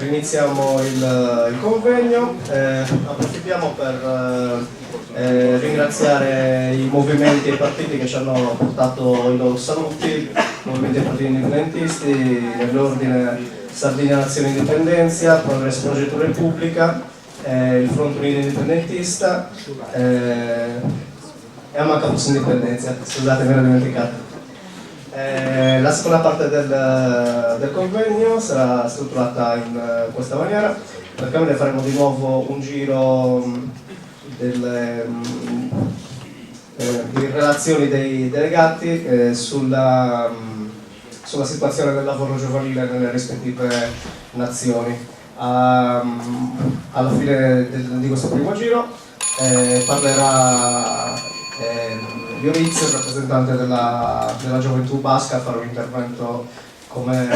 Riniziamo il convegno, approfittiamo per ringraziare i movimenti e i partiti che ci hanno portato i loro saluti, il movimento dei partiti indipendentisti, nell'ordine Sardegna Nazione Indipendenza, Progresso Progetto Repubblica, il Fronte Unito Indipendentista e Amacapus Indipendenza, scusate mi ero dimenticato. La seconda parte del convegno sarà strutturata in questa maniera. Praticamente faremo di nuovo un giro delle relazioni dei delegati sulla situazione del lavoro giovanile nelle rispettive nazioni. Alla fine di questo primo giro parlerà Lloriz, il rappresentante della gioventù basca, farà un intervento come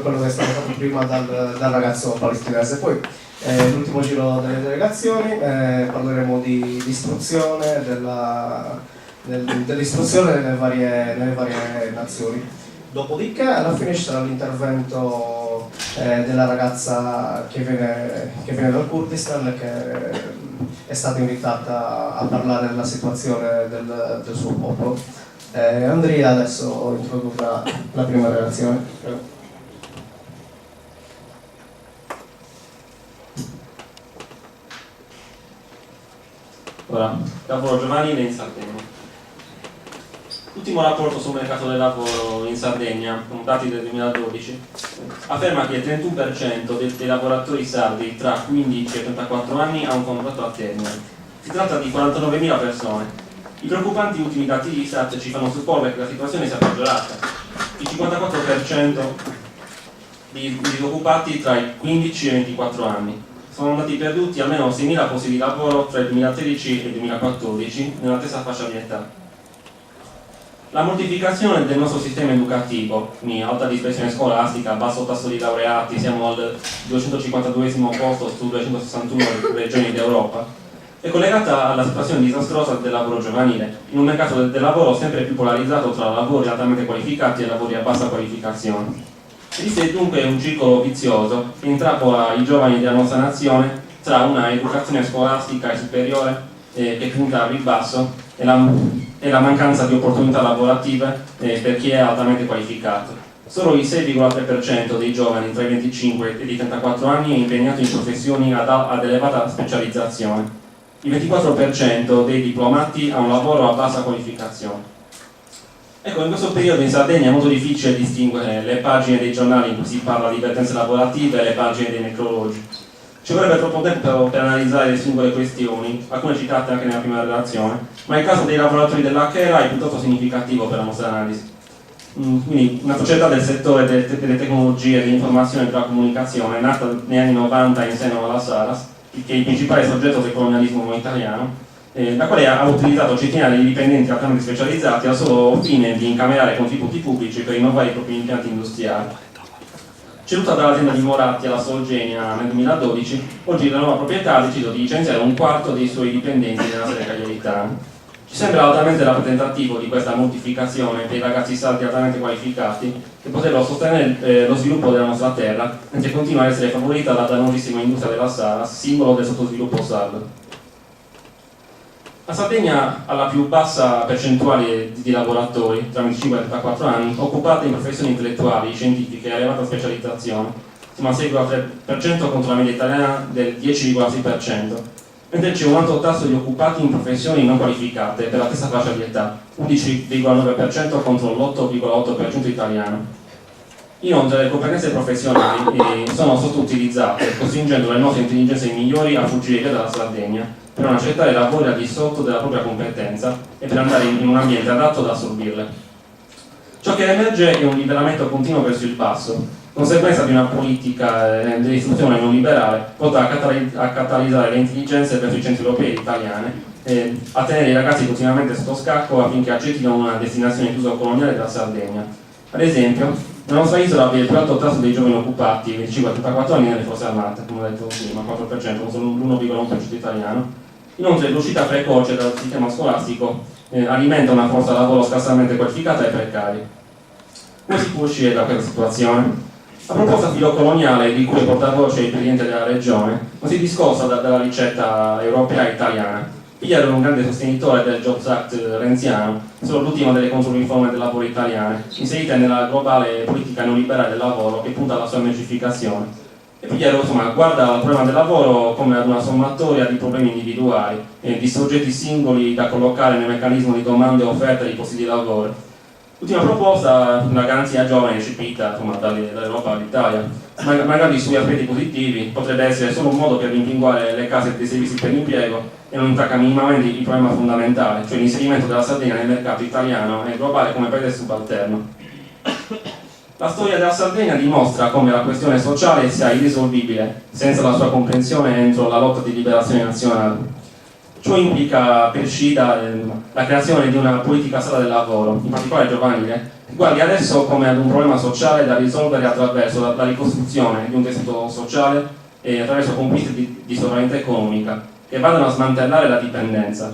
quello che è stato fatto prima dal ragazzo palestinese. Poi l'ultimo giro delle delegazioni parleremo di istruzione, dell'istruzione nelle varie nazioni. Dopodiché alla fine ci sarà l'intervento della ragazza che viene dal Kurdistan, che è stata invitata a parlare della situazione del suo popolo. Andrea adesso introdurrà la prima relazione. Ora, lavoro giovanile in Sardegna. L'ultimo rapporto sul mercato del lavoro in Sardegna, con dati del 2012, afferma che il 31% dei lavoratori sardi tra 15 e 34 anni ha un contratto a termine. Si tratta di 49.000 persone. I preoccupanti ultimi dati di Istat ci fanno supporre che la situazione sia peggiorata. Il 54% di disoccupati tra i 15 e i 24 anni. Sono andati perduti almeno 6.000 posti di lavoro tra il 2013 e il 2014 nella stessa fascia di età. La mortificazione del nostro sistema educativo, quindi alta dispersione scolastica, basso tasso di laureati, siamo al 252esimo posto su 261 regioni d'Europa, è collegata alla situazione disastrosa del lavoro giovanile, in un mercato del lavoro sempre più polarizzato tra lavori altamente qualificati e lavori a bassa qualificazione. Esiste dunque un circolo vizioso che intrappola i giovani della nostra nazione tra una educazione scolastica e superiore che punta al ribasso e la mancanza di opportunità lavorative per chi è altamente qualificato. Solo il 6,3% dei giovani tra i 25 e i 34 anni è impegnato in professioni ad elevata specializzazione. Il 24% dei diplomati ha un lavoro a bassa qualificazione. Ecco, in questo periodo in Sardegna è molto difficile distinguere le pagine dei giornali in cui si parla di vertenze lavorative e le pagine dei necrologi. Ci vorrebbe troppo tempo per analizzare le singole questioni, alcune citate anche nella prima relazione, ma il caso dei lavoratori dell'Achera è piuttosto significativo per la nostra analisi. Quindi una società del settore delle tecnologie, dell'informazione e della comunicazione, nata negli anni 90 in seno alla Saras, che è il principale soggetto del colonialismo italiano, la quale ha utilizzato centinaia di dipendenti altamente specializzati al solo fine di incamerare contributi pubblici per rinnovare i propri impianti industriali. Ceduta dall'azienda di Moratti alla Solgenia nel 2012, oggi la nuova proprietà ha deciso di licenziare un quarto dei suoi dipendenti nella sede cagliaritana. Ci sembra altamente rappresentativo di questa mortificazione per i ragazzi sardi altamente qualificati che potrebbero sostenere lo sviluppo della nostra terra, mentre continua a essere favorita dalla dannosissima industria della Saras, simbolo del sottosviluppo sardo. La Sardegna ha la più bassa percentuale di lavoratori tra 25 e 34 anni occupati in professioni intellettuali, scientifiche e a elevata specializzazione, siamo al 6,3% contro la media italiana del 10,6%, mentre c'è un alto tasso di occupati in professioni non qualificate per la stessa fascia di età, 11,9% contro l'8,8% italiano. Inoltre le competenze professionali sono sottoutilizzate, costringendo le nostre intelligenze migliori a fuggire via dalla Sardegna per non accettare lavori al di sotto della propria competenza e per andare in un ambiente adatto ad assorbirle. Ciò che emerge è un livellamento continuo verso il basso, conseguenza di una politica dell'istruzione non liberale volta a catalizzare le intelligenze verso i centri europei e italiane e a tenere i ragazzi continuamente sotto scacco affinché accettino una destinazione d'uso coloniale della Sardegna. Ad esempio, la nostra isola ha il più alto tasso dei giovani occupati, 25-34 anni, nelle forze armate, come ho detto prima, 4%, sono l'1,1% italiano. Inoltre l'uscita precoce dal sistema scolastico alimenta una forza lavoro scarsamente qualificata e precaria. Come si può uscire da questa situazione? La proposta filocoloniale di cui è portavoce il Presidente della Regione non si discosta dalla ricetta europea e italiana. Io ero un grande sostenitore del Jobs Act renziano, solo l'ultima delle controriforme del lavoro italiane, inserite nella globale politica neoliberale del lavoro che punta alla sua mercificazione. E Pigliero, insomma, guarda il problema del lavoro come ad una sommatoria di problemi individuali, di soggetti singoli da collocare nel meccanismo di domanda e offerta di posti di lavoro. L'ultima proposta, una garanzia giovane recepita dall'Europa all'Italia, magari sugli aspetti positivi, potrebbe essere solo un modo per rimpinguare le case dei servizi per l'impiego e non intacca minimamente il problema fondamentale, cioè l'inserimento della Sardegna nel mercato italiano e globale come paese subalterno. La storia della Sardegna dimostra come la questione sociale sia irrisolvibile senza la sua comprensione entro la lotta di liberazione nazionale. Ciò implica per Scida la creazione di una politica sana del lavoro, in particolare giovanile, che guardi adesso come ad un problema sociale da risolvere attraverso la ricostruzione di un tessuto sociale e attraverso conquiste di sovranità economica che vadano a smantellare la dipendenza.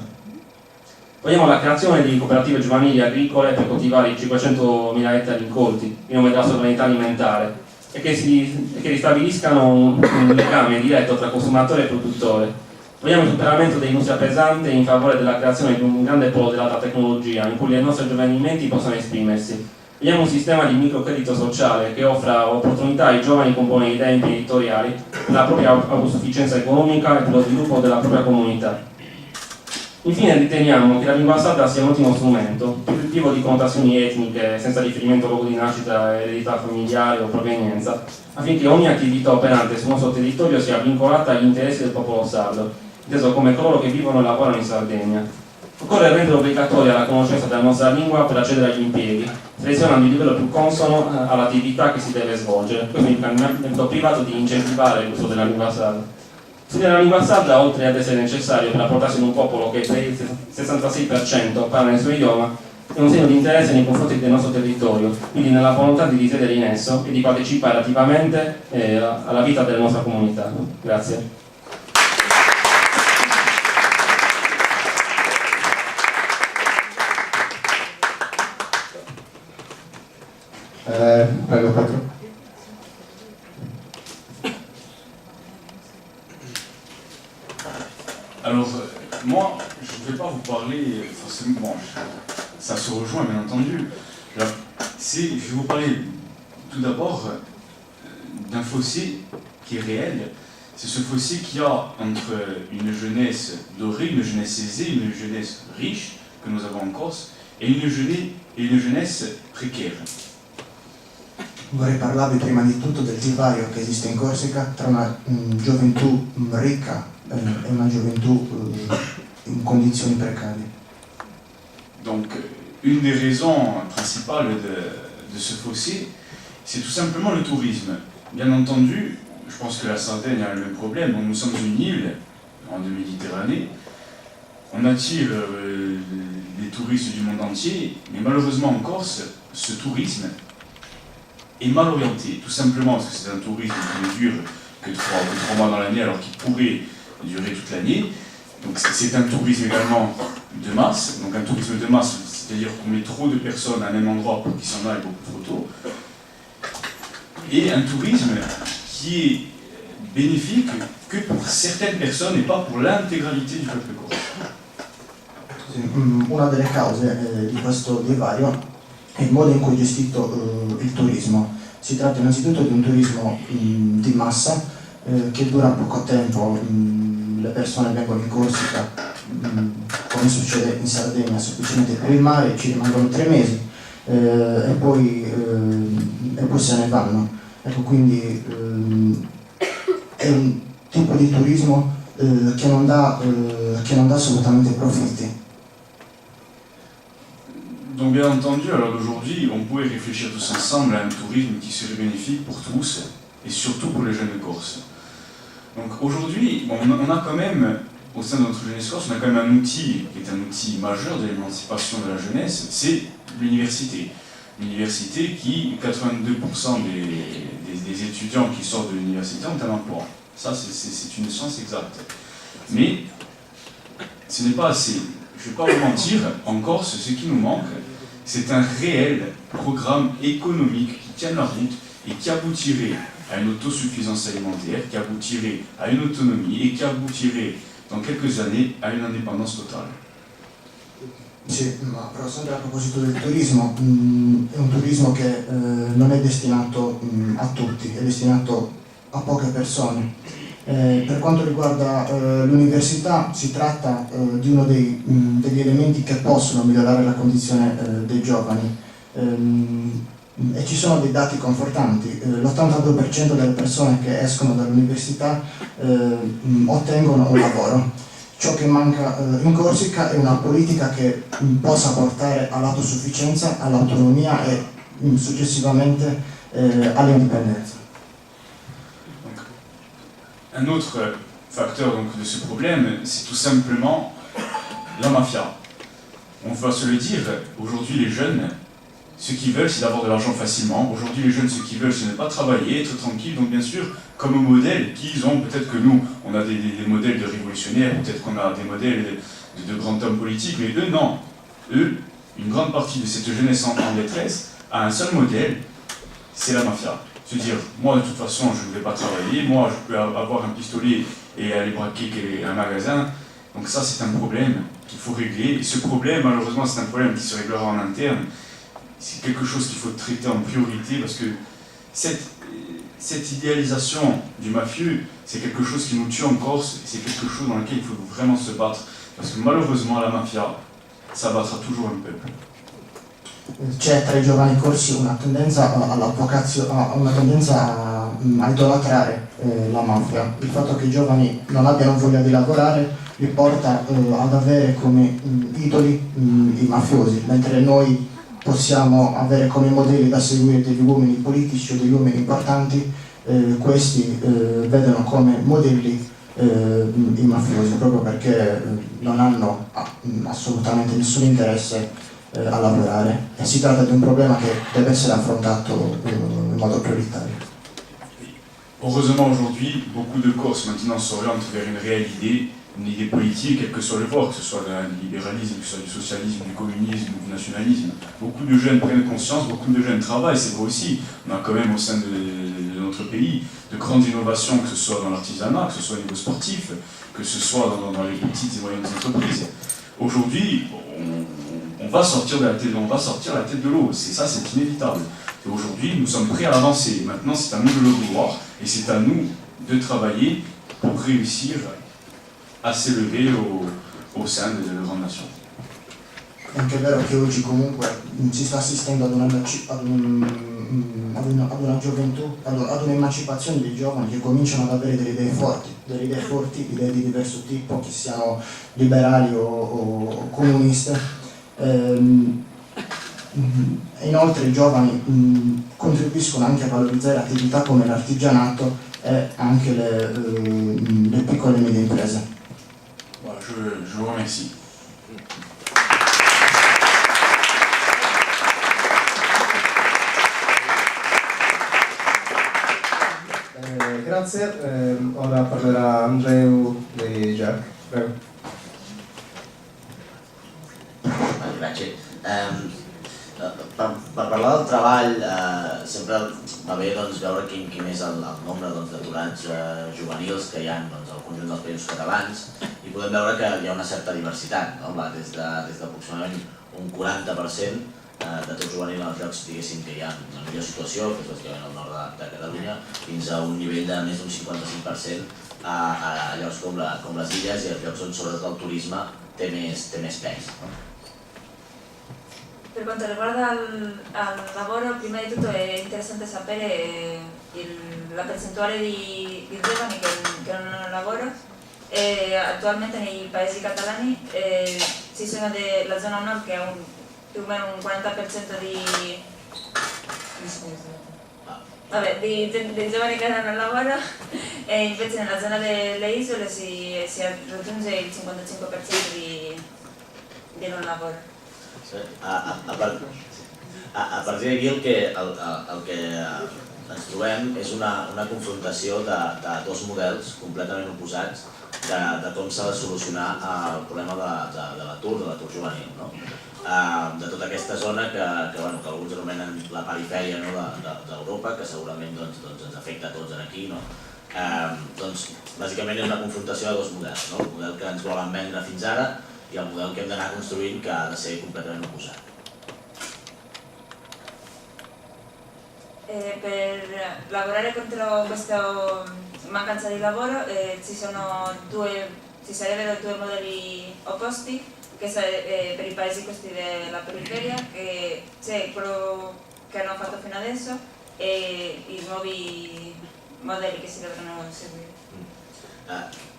Vogliamo la creazione di cooperative giovanili agricole per coltivare i 500.000 ettari incolti in nome della sovranità alimentare e che ristabiliscano un legame diretto tra consumatore e produttore. Vogliamo il superamento dell'industria pesante in favore della creazione di un grande polo dell'alta tecnologia in cui le nostre giovani menti possano esprimersi. Vogliamo un sistema di microcredito sociale che offra opportunità ai giovani con buone idee imprenditoriali per la propria autosufficienza economica e per lo sviluppo della propria comunità. Infine riteniamo che la lingua sarda sia un ottimo strumento, privo di connotazioni etniche, senza riferimento al luogo di nascita, eredità familiare o provenienza, affinché ogni attività operante sul nostro territorio sia vincolata agli interessi del popolo sardo, inteso come coloro che vivono e lavorano in Sardegna. Occorre rendere obbligatoria la conoscenza della nostra lingua per accedere agli impieghi, selezionando il livello più consono all'attività che si deve svolgere. Questo implica nell'ambito privato di incentivare l'uso della lingua sarda. Studiare la lingua sarda, oltre ad essere necessario per rapportarsi con un popolo che per il 66% parla il suo idioma, è un segno di interesse nei confronti del nostro territorio, quindi nella volontà di risiedere in esso e di partecipare attivamente alla vita della nostra comunità. Grazie. Prego Pietro. Alors, moi, je ne vais pas vous parler forcément, bon, ça se rejoint bien entendu. Alors, je vais vous parler tout d'abord d'un fossé qui est réel. C'est ce fossé qu'il y a entre une jeunesse dorée, une jeunesse aisée, une jeunesse riche que nous avons en Corse, e une jeunesse précaire. Vorrei parlarvi prima di tutto del divario che esiste in Corsica tra una gioventù ricca e una gioventù in condizioni precarie. Donc, une des raisons principales de ce fossé, c'est tout simplement le tourisme. Bien entendu, je pense que la Sardaigne a le même problème. Nous sommes une île en Méditerranée. On attire les touristes du monde entier, mais malheureusement en Corse, ce tourisme est mal orienté, tout simplement parce que c'est un tourisme qui ne dure que 3 mois dans l'année alors qu'il pourrait durer toute l'année. Donc c'est un tourisme également de masse, donc un tourisme de masse, c'est-à-dire qu'on met trop de personnes à un même endroit pour qu'ils s'en aillent beaucoup trop tôt. Et un tourisme qui est bénéfique que pour certaines personnes et pas pour l'intégralité du peuple corse. Una delle cause di questo divario è il modo in cui è gestito il turismo. Si tratta innanzitutto di un turismo di massa che dura poco tempo. Le persone vengono in Corsica, come succede in Sardegna, semplicemente per il mare, ci rimangono 3 mesi e poi se ne vanno. Ecco, quindi è un tipo di turismo che non dà assolutamente profitti. Donc bien entendu, alors aujourd'hui, on pourrait réfléchir tous ensemble à un tourisme qui serait bénéfique pour tous, et surtout pour les jeunes Corses. Donc aujourd'hui, bon, on a quand même, au sein de notre jeunesse corse, on a quand même un outil qui est un outil majeur de l'émancipation de la jeunesse, c'est l'université. L'université qui, 82% des étudiants qui sortent de l'université ont un emploi. Ça, c'est une science exacte. Mais ce n'est pas assez. Je ne vais pas vous mentir, en Corse, ce qui nous manque, c'est un réel programme économique qui tienne la route et qui aboutirait à une autosuffisance alimentaire, qui aboutirait à une autonomie et qui aboutirait dans quelques années à une indépendance totale. Sì, ma però sempre a proposito del turismo, è un turismo che non è destinato a tutti, è destinato a poche persone. Per quanto riguarda l'università, si tratta di uno degli elementi che possono migliorare la condizione dei giovani. E ci sono dei dati confortanti. L'82% delle persone che escono dall'università ottengono un lavoro. Ciò che manca in Corsica è una politica che possa portare all'autosufficienza, all'autonomia e successivamente all'indipendenza. Un autre facteur donc, de ce problème, c'est tout simplement la mafia. On va se le dire, aujourd'hui les jeunes, ce qu'ils veulent c'est d'avoir de l'argent facilement. Aujourd'hui les jeunes, ce qu'ils veulent c'est ne pas travailler, être tranquille. Donc bien sûr, comme modèle qu'ils ont, peut-être que nous, on a des modèles de révolutionnaires, peut-être qu'on a des modèles de grands hommes politiques, mais eux non. Eux, une grande partie de cette jeunesse en détresse a un seul modèle, c'est la mafia. Se dire, moi de toute façon je ne vais pas travailler, moi je peux avoir un pistolet et aller braquer un magasin. Donc ça c'est un problème qu'il faut régler. Et ce problème, malheureusement c'est un problème qui se réglera en interne. C'est quelque chose qu'il faut traiter en priorité parce que cette idéalisation du mafieux, c'est quelque chose qui nous tue en Corse et c'est quelque chose dans lequel il faut vraiment se battre. Parce que malheureusement la mafia, ça battra toujours un peuple. C'è tra i giovani corsi una tendenza a idolatrare la mafia. Il fatto che i giovani non abbiano voglia di lavorare li porta ad avere come idoli i mafiosi, mentre noi possiamo avere come modelli da seguire degli uomini politici o degli uomini importanti, questi vedono come modelli i mafiosi proprio perché non hanno assolutamente nessun interesse a lavorare e si tratta di un problema che deve essere affrontato in modo prioritario. Heureusement aujourd'hui, beaucoup de Corses maintenant s'orientent vers une réelle idée, une idée politique, quel que soit le bord, que ce soit du libéralisme, que ce soit du socialisme, du communisme ou du nationalisme. Beaucoup de jeunes prennent conscience, beaucoup de jeunes travaillent, c'est vrai aussi. On a quand même au sein de notre pays de grandes innovations, que ce soit dans l'artisanat, que ce soit au niveau sportif, que ce soit dans les petites et moyennes entreprises. Aujourd'hui, on va sortir la tête de l'eau, c'est inévitable. Et aujourd'hui, nous sommes prêts à avancer. Maintenant, c'est à nous de le vouloir et c'est à nous de travailler pour réussir a s'élever au sein delle grandi nazioni. È anche vero che oggi comunque si sta assistendo ad una gioventù, ad un'emancipazione dei giovani che cominciano ad avere delle idee forti, idee di diverso tipo, che siano liberali o comuniste. Inoltre i giovani contribuiscono anche a valorizzare attività come l'artigianato e anche le piccole e medie imprese. Voilà, je vous remercie. Grazie, ora parlerà Andreu di Jack. Prego. Gràcies. Per parlar del treball, sempre va bé veure quin és el nombre d'aturats juvenils que hi ha al conjunt dels països catalans i podem veure que hi ha una certa diversitat, va des d'aproximadament un 40% d'atur juvenil en els llocs que hi ha en millor situació, que és bàsicament al nord de Catalunya, fins a un nivell de més d'un 55% a llocs com les illes i als llocs on sobretot el turisme té més pes. Per quanto riguarda al lavoro, prima di tutto è interessante sapere la percentuale di giovani che non hanno lavoro. Attualmente nei paesi catalani ci sono la zona nord che ha più o meno un 40% di giovani che non hanno lavoro e invece nella zona delle isole si raggiunge il 55% di non lavoro. A partir d'aquí el que ens trobem és una confrontació de dos models completament oposats de com s'ha de solucionar el problema de l'atur juvenil, no? De tota aquesta zona que alguns anomenen la perifèria d'Europa, que segurament ens afecta a tots aquí. Doncs bàsicament és una confrontació de dos models, el model que ens volen vendre fins ara i el model que hem d'anar construint, que ha de ser completament oposat. Per lavorare contro questa mancanza di lavoro ci sarebbero due modelli opposti per i paesi questi della periferia, che c'è quello che hanno fatto fino adesso e i nuovi modelli che si dovranno seguire.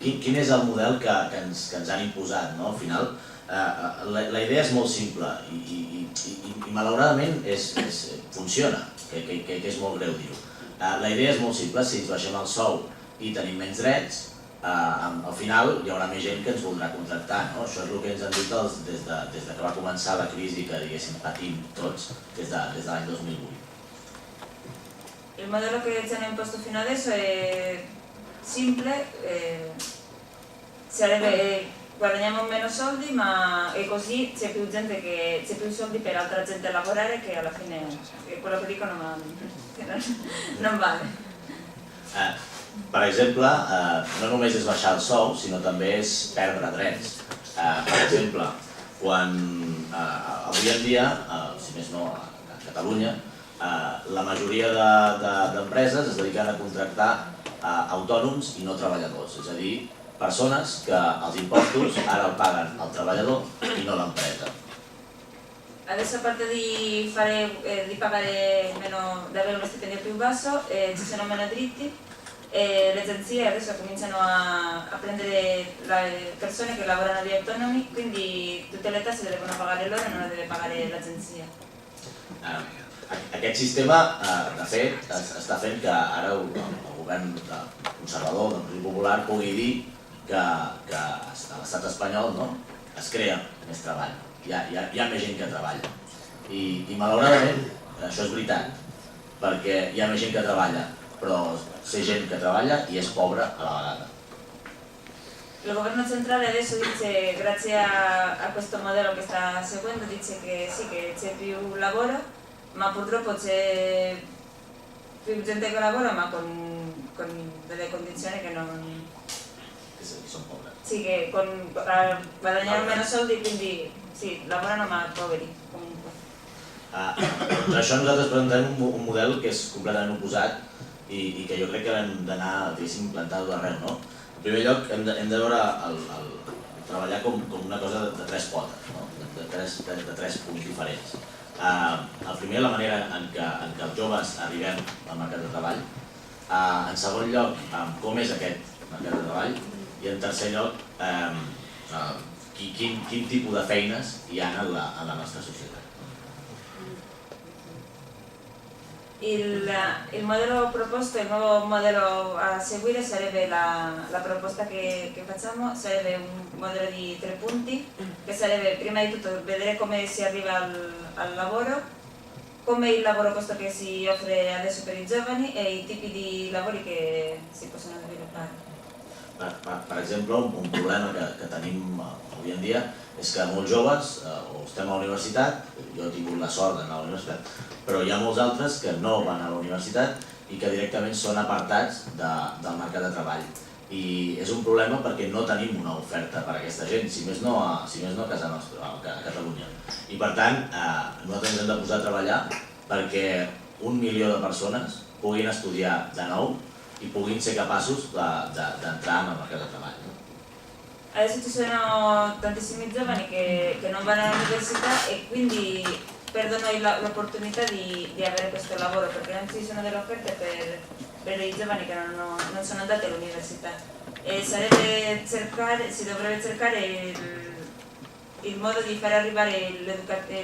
Quin és el model que ens han imposat, no? Al final, la idea és molt simple i malauradament funciona, que és molt greu dir-ho. La idea és molt simple: si ens baixem el sou i tenim menys drets, al final hi haurà més gent que ens voldrà contractar. Això és el que ens han dit des que va començar la crisi, que diguéssim patim tots des de l'any 2008. Il modello che ci hanno imposto fino adesso è simple, guadagniamo meno soldi, ma e così c'è più soldi per altra gente a lavorare, che alla fine è quello che dicono, ma non vale. Per exemple, no només és baixar el sou, sinó també és perdre drets. Per exemple, quan avui en dia, si més no a Catalunya, la majoria d'empreses es dediquen a contractar autònoms i no treballadors, és a dir, persones que els impostos ara el paguen el treballador i no l'empresa. Adesso, a parte di pagare meno, di avere uno stipendio più basso, ci sono meno diritti e le agenzie adesso cominciano a prendere le persone che lavorano di autonomi, quindi tutte le tasse le devono pagare loro e non le deve pagare l'agenzia. Aquest sistema, de fet, està fent que ara el govern conservador del Partit Popular pugui dir que a l'estat espanyol es crea més treball, hi ha més gent que treballa. I malauradament això és veritat, perquè hi ha més gent que treballa, però sé gent que treballa i és pobra a la vegada. Il governo centrale adesso dice, grazie a questo modello che sta seguendo, dice che sì, che c'è più lavoro, ma purtroppo c'è più gente che lavora, ma con delle condizioni che non... Sono povere. Sì, che guadagnano meno soldi, quindi sì, lavorano ma poveri comunque. Per això nosaltres presentem un model que és completament oposat i que jo crec que hem d'anar, diguéssim, plantant-ho d'arreu. En primer lloc, hem de veure treballar com una cosa de tres potes, de tres punts diferents. El primer, la manera en què els joves arribem al mercat de treball. En segon lloc, com és aquest mercat de treball. I en tercer lloc, quin tipus de feines hi ha en la nostra societat. Il modello proposto, il nuovo modello a seguire sarebbe la proposta che facciamo, sarebbe un modello di 3 punti, che sarebbe prima di tutto vedere come si arriva al lavoro, come il lavoro questo che si offre adesso per i giovani e i tipi di lavori che si possono sviluppare. Per exemple, un problema que tenim avui en dia és que molts joves o estem a la universitat, jo he tingut la sort d'anar a la universitat, però hi ha molts altres que no van a la universitat i que directament són apartats del mercat de treball. I és un problema perquè no tenim una oferta per a aquesta gent, si més no a casa nostra, a Catalunya. I per tant, nosaltres ens hem de posar a treballar perquè 1 milió de persones puguin estudiar de nou i puguin ser capaços d'entrar en el mercat de treball. Adesso ci sono tantissimi giovani che non vanno all'università e quindi perdono l'opportunità di avere questo lavoro, perché non ci sono delle offerte per i giovani che non sono andati all'università. E si dovrebbe cercare il modo di far arrivare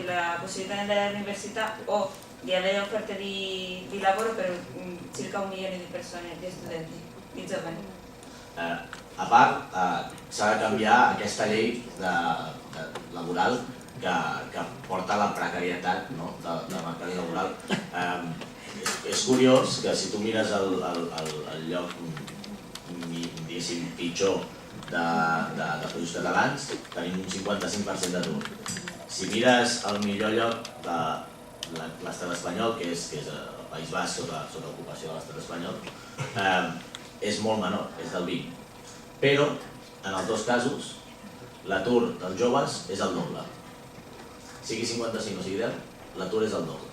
la possibilità di andare all'università o di avere offerte di lavoro per circa 1 milione di persone, di studenti, di giovani. A part, s'ha de canviar aquesta llei laboral que porta a la precarietat del mercat laboral. és curiós que si tu mires el lloc diguéssim pitjor de països catalans tenim un 55% d'atur. Si mires el millor lloc de l'estat espanyol, que és el País Basc sota ocupació de l'estat espanyol, és molt menor, és del 20%. Però en els dos casos l'atur dels joves és el doble. Sigui 55 o sigui 10, l'atur és el doble.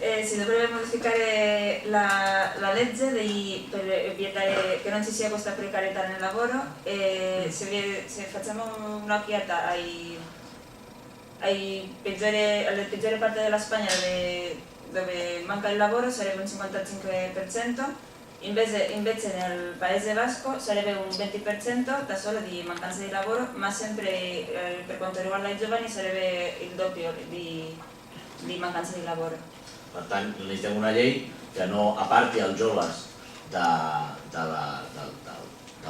Si dovrebbe modificare la legge per vietare che non ci sia questa precarietà nel lavoro, se facciamo un'occhiata alle peggiori parti della Spagna dove manca il lavoro sarebbe un 55%, invece nel Paese Basco sarebbe un 20% da solo di mancanza di lavoro, ma sempre per quanto riguarda i giovani sarebbe il doppio di mancanza di lavoro. Per tant, necessitem una llei que no aparti els joves del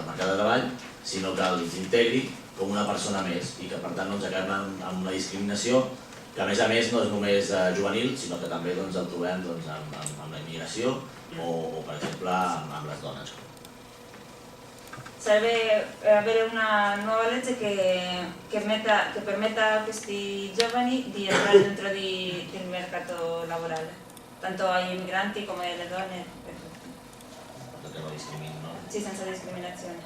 mercat de treball, sinó que els integri com una persona més i que per tant no ens acabem amb una discriminació que a més no és només juvenil, sinó que també el trobem amb la immigració o per exemple amb les dones. Sarebbe avere una nuova legge che permetta a questi giovani di entrare dentro del mercato lavorale, tanto ai migranti come alle donne. Que no discriminin, no? Sì, senza discriminazione.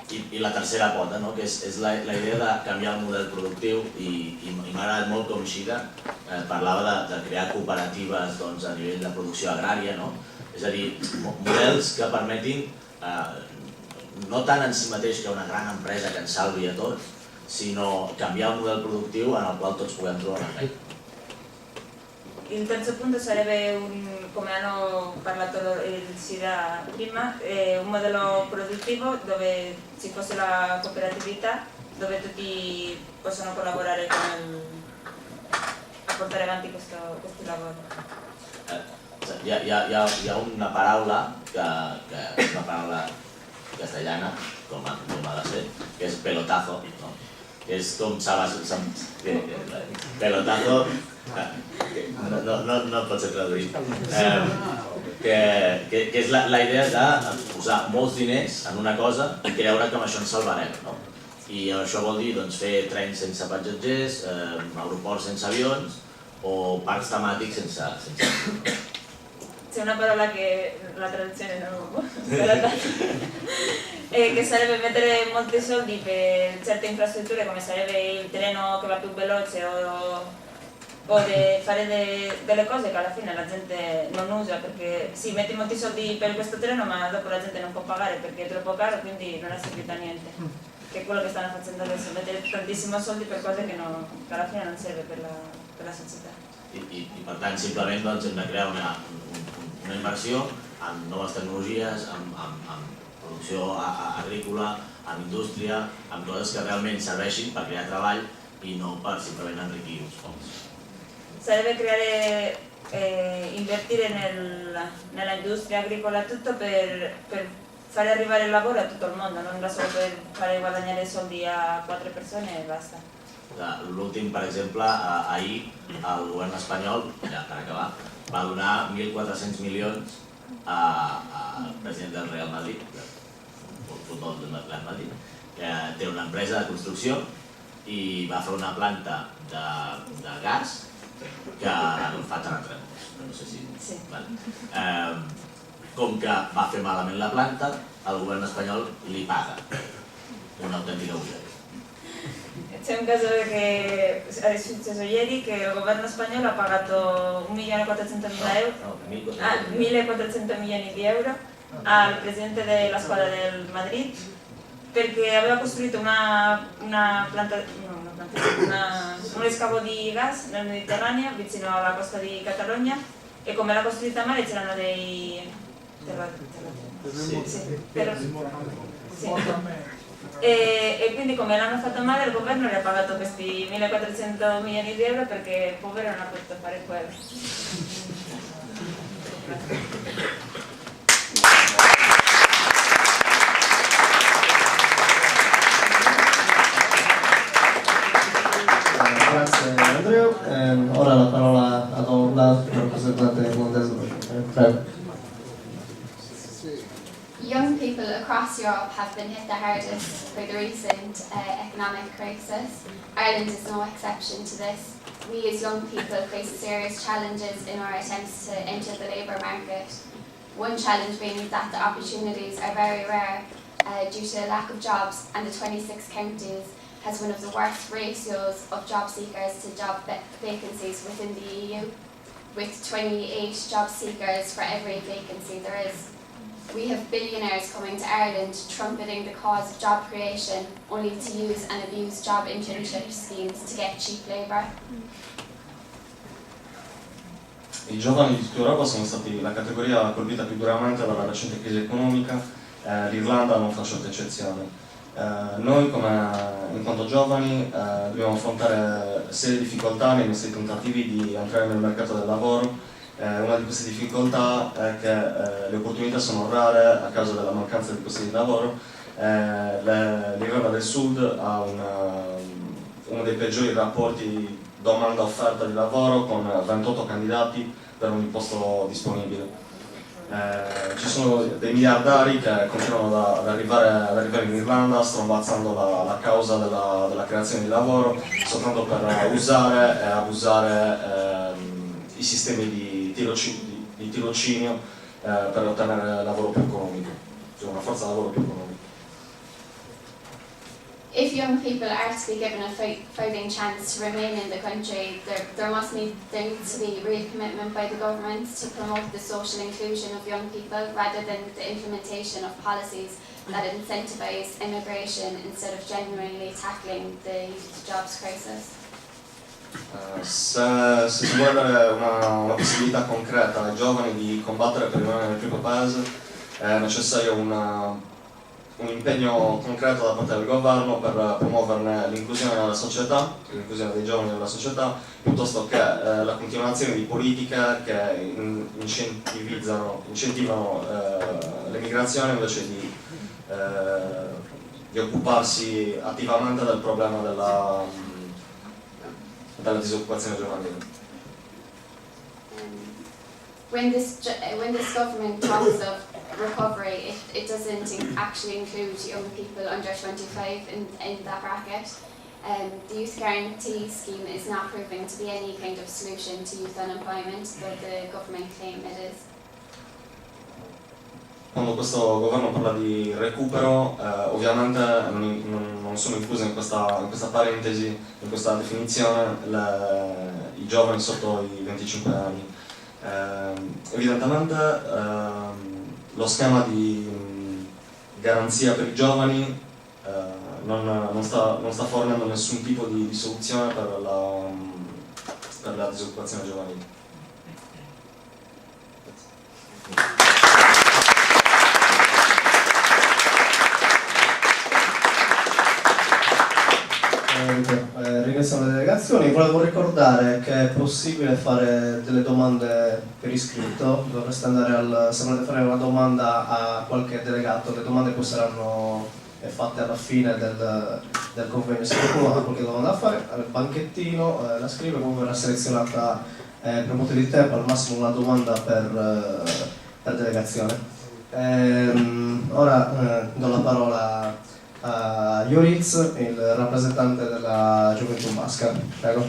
I la tercera pota, no? Que és la idea de canviar el model productiu i m'ha agradat molt com Xida parlava de crear cooperatives a nivell de producció agrària, no? És a dir, models que permetin no tant en si mateix que una gran empresa que ens salvi a tots, sinó canviar el model productiu en el qual tots puguem trobar una feina. Il terzo punto sarebbe, come hanno parlato il SIDA prima, un modello produttivo dove ci fosse la cooperatività, dove tutti possono collaborare a portare avanti questo lavoro. Hi ha una paraula que és una paraula castellana, com ha de ser, que és pelotazo, que és com pelotazo, no pot ser traduït, que és la idea de posar molts diners en una cosa i creure que amb això ens salvarem. I això vol dir fer trens sense passatgers, aeroports sense avions o parcs temàtics sense avions. C'è una parola che la traduzione non che sarebbe mettere molti soldi per certe infrastrutture come sarebbe il treno che va più veloce o fare delle cose che alla fine la gente non usa perché sì, metti molti soldi per questo treno ma dopo la gente non può pagare perché è troppo caro quindi non è servito a niente, che è quello che stanno facendo adesso, mettere tantissimi soldi per cose che alla fine non serve per la società. I per tant simplement hem de crear una inversió en noves tecnologies, en producció agrícola, en indústria, en coses que realment serveixin per crear treball i no per simplement enriquir uns pocs. Sarebbe invertire nella industria agricola tutto per fare arrivare il lavoro a tutto il mondo, non solo per fare guadagnare soldi a 4 persone e basta. L'últim, per exemple, ahir el govern espanyol, ja per acabar, va donar 1.400 milions al president del Real Madrid, del futbol del Real Madrid, que té una empresa de construcció i va fer una planta de gas que fa terratrèmols, no sé si... Sí. Com que va fer malament la planta, el govern espanyol li paga una autèntica bogeria. C'è un caso che è successo ieri che il governo spagnolo ha pagato 1.400.000 euro, 1.400 milioni di euro al presidente della squadra del Madrid perché aveva costruito un scavo di gas nel Mediterraneo vicino alla costa di Catalogna e come l'ha costruita male c'erano dei e quindi come l'hanno fatta male il governo le ha pagato questi 1.400 milioni di euro perché il povero non ha potuto fare quello. Grazie Andrea. Ora la parola Prego. Young people across Europe have been hit the hardest by the recent economic crisis. Ireland is no exception to this. We as young people face serious challenges in our attempts to enter the labour market. One challenge being that the opportunities are very rare due to a lack of jobs, and the 26 counties has one of the worst ratios of job seekers to job vacancies within the EU, with 28 job seekers for every vacancy there is. We have billionaires coming to Ireland trumpeting the cause of job creation, only to use and abuse job internship schemes to get cheap labour. I giovani di tutta Europa sono stati la categoria colpita più duramente dalla recente crisi economica, l'Irlanda non fa certa eccezione. Noi in quanto giovani dobbiamo affrontare serie difficoltà nei nostri tentativi di entrare nel mercato del lavoro. Una di queste difficoltà è che le opportunità sono rare a causa della mancanza di posti di lavoro. L'Irlanda del Sud ha uno dei peggiori rapporti domanda-offerta di lavoro, con 28 candidati per ogni posto disponibile. Ci sono dei miliardari che continuano ad arrivare in Irlanda, stroncazzando la causa della creazione di lavoro, soltanto per usare e abusare i sistemi di tirocinio per ottenere lavoro più economico, cioè una forza lavoro più economica. If young people are to be given a fighting chance to remain in the country, there needs to be real commitment by the government to promote the social inclusion of young people, rather than the implementation of policies that incentivise immigration instead of genuinely tackling the youth jobs crisis. Se si vuole dare una possibilità concreta ai giovani di combattere per rimanere nel proprio paese, è necessario un impegno concreto da parte del governo per promuoverne l'inclusione nella società, l'inclusione dei giovani nella società, piuttosto che la continuazione di politiche che incentivano l'emigrazione invece di occuparsi attivamente del problema della disoccupazione giovanile. When this government talks of recovery, it doesn't actually include young people under 25 in that bracket. The Youth Guarantee Scheme is not proving to be any kind of solution to youth unemployment, though the government claim it is. Quando questo governo parla di recupero, ovviamente non sono incluse in questa parentesi, in questa definizione, i giovani sotto i 25 anni. Evidentemente lo schema di garanzia per i giovani non sta fornendo nessun tipo di soluzione per la disoccupazione giovanile. Ringraziamo le delegazioni. Volevo ricordare che è possibile fare delle domande per iscritto. Dovreste andare se volete fare una domanda a qualche delegato, le domande poi saranno fatte alla fine del convegno. Se qualcuno ha qualche domanda da fare, al banchettino la scrive, poi verrà selezionata per motivo di tempo, al massimo una domanda per delegazione. Ora do la parola a Juric, il rappresentante della Gioventù Basca. Prego.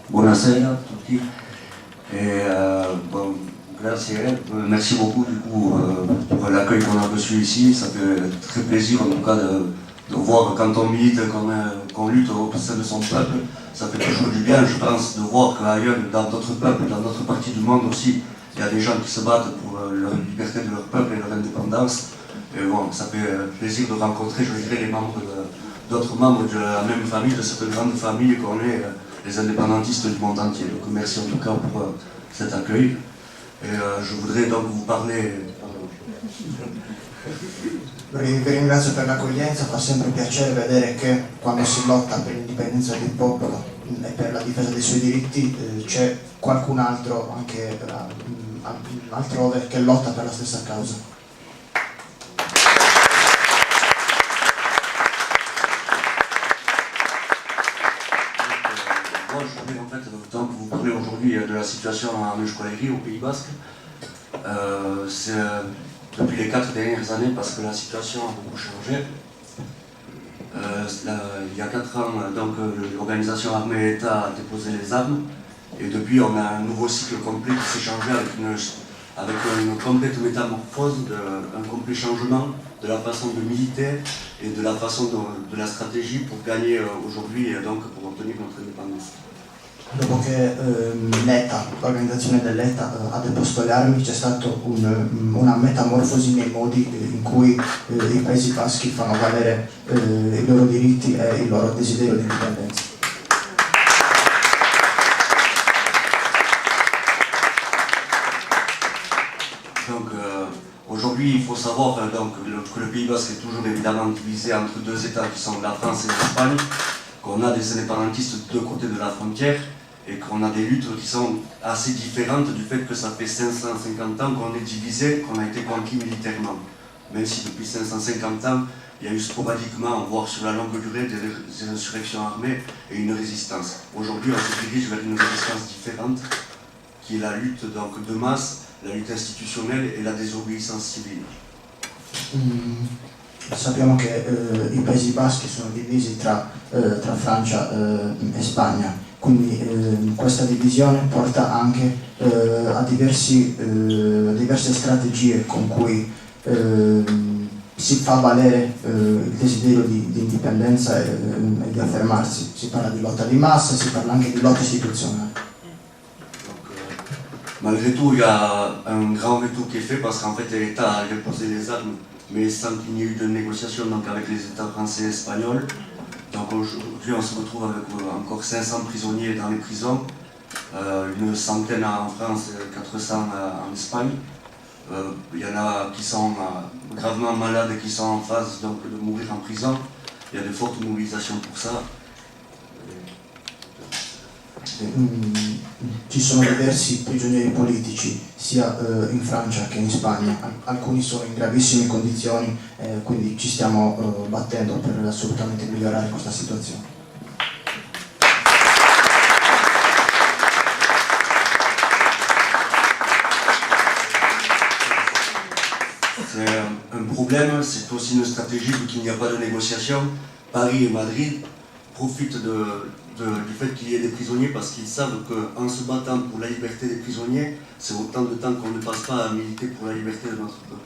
Buonasera a tutti. Merci beaucoup du coup pour l'accueil qu'on a reçu ici. Ça fait très plaisir en tout cas de voir quand on milite, qu'on lutte au sein de son peuple. Ça fait toujours du bien, je pense, de voir qu'ailleurs, dans d'autres peuples, dans d'autres parties du monde aussi, il y a des gens qui se battent pour la liberté de leur peuple et leur indépendance. Et bon, ça fait plaisir de rencontrer, je dirais, les membres d'autres membres de la même famille, de cette grande famille qu'on est, les indépendantistes du monde entier. Donc merci en tout cas pour cet accueil. Et je voudrais donc vous parler... Vi ringrazio per l'accoglienza, fa sempre piacere vedere che quando si lotta per l'indipendenza del popolo e per la difesa dei suoi diritti c'è qualcun altro anche altrove che lotta per la stessa causa. Moi, je voulais en fait, tant que vous parlez aujourd'hui de la situation en Euskal-Herri, au Pays Basque, c'est depuis les 4 dernières années parce que la situation a beaucoup changé. Il y a 4 ans, donc, l'organisation armée État a déposé les armes et depuis on a un nouveau cycle complet qui s'est changé avec une complète métamorphose, un complet changement de la façon de militer et de la façon de la stratégie pour gagner aujourd'hui et donc pour obtenir notre indépendance. Dopo che l'ETA, l'organizzazione dell'ETA, ha deposto le armi, c'è stata una metamorfosi nei modi in cui i Paesi Baschi fanno valere i loro diritti e il loro desiderio di indipendenza. Donc aujourd'hui, il faut savoir que le Pays Basque est toujours évidemment divisé entre 2 États qui sont la France et l'Espagne, qu'on a des indépendantistes de deux côtés de la frontière et qu'on a des luttes qui sont assez différentes du fait que ça fait 550 ans qu'on est divisé, qu'on a été conquis militairement. Même si depuis 550 ans, il y a eu sporadiquement, voire sur la longue durée, des insurrections armées et une résistance. Aujourd'hui, on se dirige vers une résistance différente, qui est la lutte donc, de masse, la lutte istitutionnelle e la désobéissance civile. Sappiamo che i Paesi Baschi sono divisi tra Francia e Spagna, quindi questa divisione porta anche a diverse strategie con cui si fa valere il desiderio di indipendenza e di affermarsi. Si parla di lotta di massa, si parla anche di lotta istituzionale. Malgré tout, il y a un grand retour qui est fait parce qu'en fait l'État a déposé les armes, mais sans qu'il n'y ait eu de négociation donc avec les États français et espagnols. Donc aujourd'hui on se retrouve avec encore 500 prisonniers dans les prisons, une centaine en France, 400 en Espagne. Il y en a qui sont gravement malades et qui sont en phase donc, de mourir en prison. Il y a de fortes mobilisations pour ça. Ci sono diversi prigionieri politici sia in Francia che in Spagna, alcuni sono in gravissime condizioni, quindi ci stiamo battendo per assolutamente migliorare questa situazione. C'est un problème, c'est aussi une stratégie vu qu'il n'y a pas de négociation. Paris et Madrid profitent du fait qu'il y ait des prisonniers parce qu'ils savent qu'en se battant pour la liberté des prisonniers, c'est autant de temps qu'on ne passe pas à militer pour la liberté de notre peuple.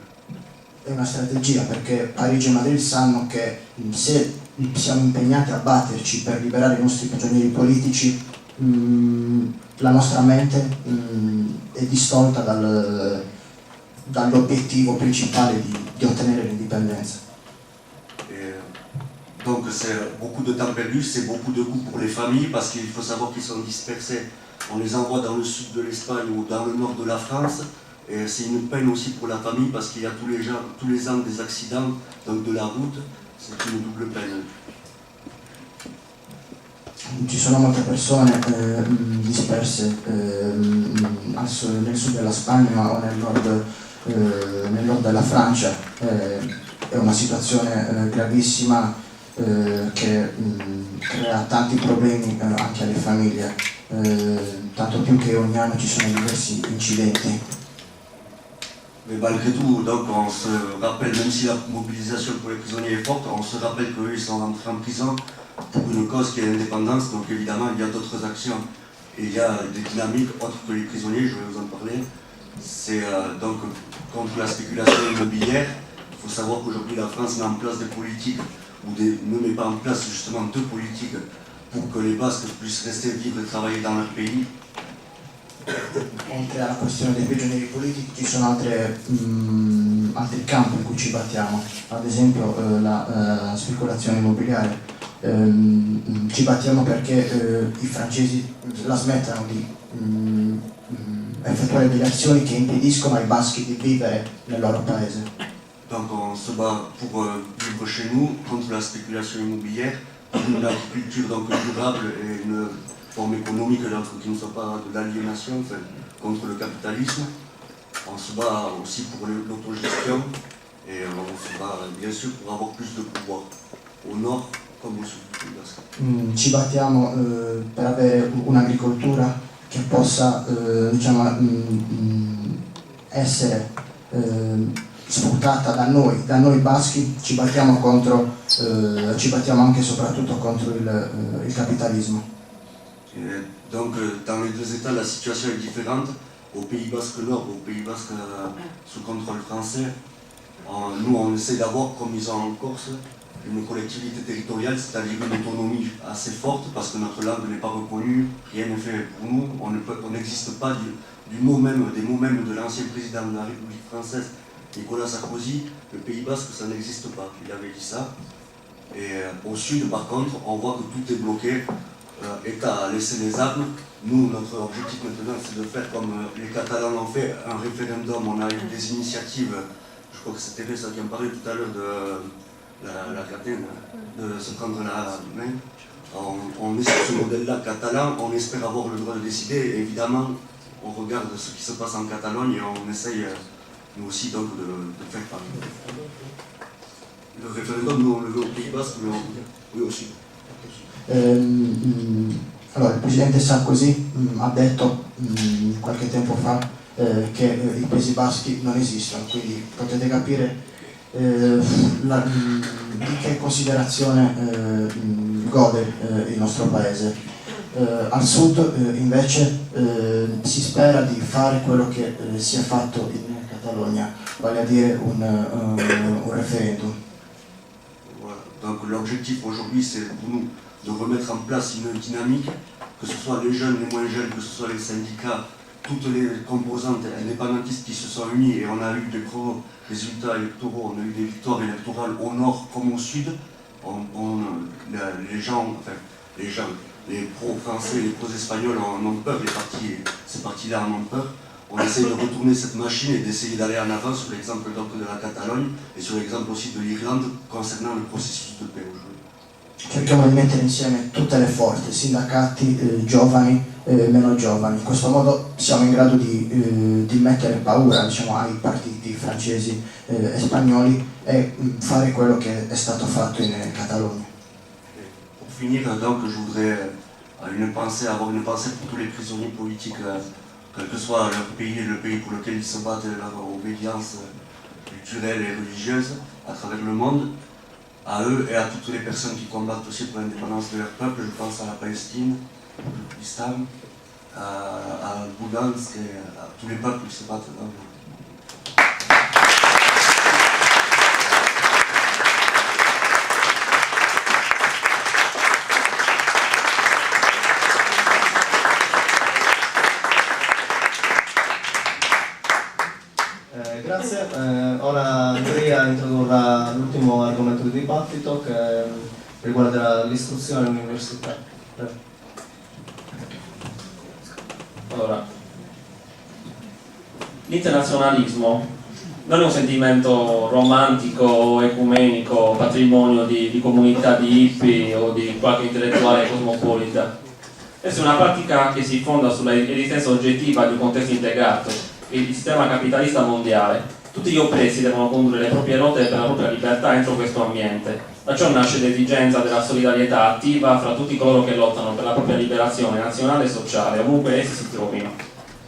È una strategia perché Parigi e Madrid sanno che se siamo impegnati a batterci per liberare i nostri prigionieri politici, la nostra mente è distolta dall'obiettivo principale di ottenere l'indipendenza. Donc c'est beaucoup de temps perdu, c'est beaucoup de coûts pour les familles parce qu'il faut savoir qu'ils sont dispersés. On les envoie dans le sud de l'Espagne ou dans le nord de la France. Et c'est une peine aussi pour la famille parce qu'il y a tous les ans des accidents donc de la route. C'est une double peine. Ci sono molte persone disperse nel sud della Spagna o nel nord della Francia. È una situazione gravissima che crea tanti problemi anche alle famiglie, tanto più che ogni anno ci sono diversi incidenti. Mais malgré tout, donc on se rappelle, même si la mobilisation pour les prisonniers est forte, on se rappelle qu'eux ils sont rentrés en prison pour une cause qui est l'indépendance, donc évidemment il y a d'autres actions et il y a des dynamiques autres que les prisonniers, je vais vous en parler. C'est donc contre la spéculation immobilière. Il faut savoir qu'aujourd'hui la France met en place des politiques ne met pas en place justement 2 politiques pour que les Basques puissent rester vivre et travailler dans leur pays. Oltre alla questione dei prigionieri politici ci sono altri campi in cui ci battiamo, ad esempio la speculazione immobiliare. Ci battiamo perché i francesi la smettano di effettuare delle azioni che impediscono ai baschi di vivere nel loro paese. Donc on se bat pour vivre chez nous contre la spéculation immobilière, pour une agriculture donc durable et une forme économique donc, qui ne soit pas de l'aliénation, enfin, contre le capitalisme. On se bat aussi pour l'autogestion et on se bat bien sûr pour avoir plus de pouvoir, au nord comme au sud. Ci battiamo per avere un'agricoltura che possa essere sfruttata da noi baschi. Ci battiamo anche e soprattutto contro il capitalismo. Donc dans les deux États la situation est différente. Au Pays Basque Nord, au Pays Basque sous contrôle français, nous on essaie d'avoir, comme ils ont en Corse, une collectivité territoriale, c'est-à-dire une autonomie assez forte, parce que notre langue n'est pas reconnue, rien n'est fait pour nous, on n'existe pas des mots même de l'ancien président de la République française, Nicolas Sarkozy. Le Pays Basque, ça n'existe pas, il avait dit ça. Et au sud, par contre, on voit que tout est bloqué, État a laissé les armes. Nous, notre objectif maintenant, c'est de faire comme les Catalans l'ont fait, un référendum, on a eu des initiatives, je crois que c'était ça qui en parlait tout à l'heure de la catène, de se prendre la main. On est sur ce modèle-là catalan, on espère avoir le droit de décider, et évidemment, on regarde ce qui se passe en Catalogne et on essaye, nous aussi, donc, de faire pareil. Le référendum, nous, on le veut au Pays Basque, mais oui aussi. Allora, il presidente Sarkozy ha detto qualche tempo fa che i Paesi Baschi non esistono, quindi potete capire di che considerazione gode il nostro paese. Al sud invece si spera di fare quello che si è fatto in Catalogna, vale a dire un referendum. Voilà. Donc l'objectif aujourd'hui c'est pour nous de remettre en place une dynamique, que ce soit les jeunes, les moins jeunes, que ce soit les syndicats, toutes les composantes indépendantistes qui se sont unies, et on a eu de gros résultats électoraux, on a eu des victoires électorales au nord comme au sud. Les pro-français, les pro-espagnols en ont peur, ces partis-là en ont peur. On essaie de retourner cette machine et d'essayer d'aller en avant sur l'exemple donc de la Catalogne et sur l'exemple aussi de l'Irlande concernant le processus de paix aujourd'hui. Cerchiamo di mettere insieme tutte le forze, sindacati, giovani, meno giovani. In questo modo siamo in grado di mettere paura, diciamo, ai partiti francesi e spagnoli e fare quello che è stato fatto in Catalogna. Pour finir, donc, je voudrais avoir une pensée pour tous les prisonniers politiques, quel que soit leur pays et le pays pour lequel ils se battent, leur obédience culturelle et religieuse à travers le monde. À eux et à toutes les personnes qui combattent aussi pour l'indépendance de leur peuple, je pense à la Palestine, au Kurdistan, à Lugansk et à tous les peuples qui se battent là. Grazie, ora Andrea introdurrà l'ultimo argomento di dibattito che riguarda l'istruzione all'università. Allora, l'internazionalismo non è un sentimento romantico, ecumenico, patrimonio di comunità di hippie o di qualche intellettuale cosmopolita. Questa è una pratica che si fonda sulla esistenza oggettiva di un contesto integrato, il sistema capitalista mondiale. Tutti gli oppressi devono condurre le proprie rotte per la propria libertà entro questo ambiente. Da ciò nasce l'esigenza della solidarietà attiva fra tutti coloro che lottano per la propria liberazione nazionale e sociale, ovunque essi si trovino.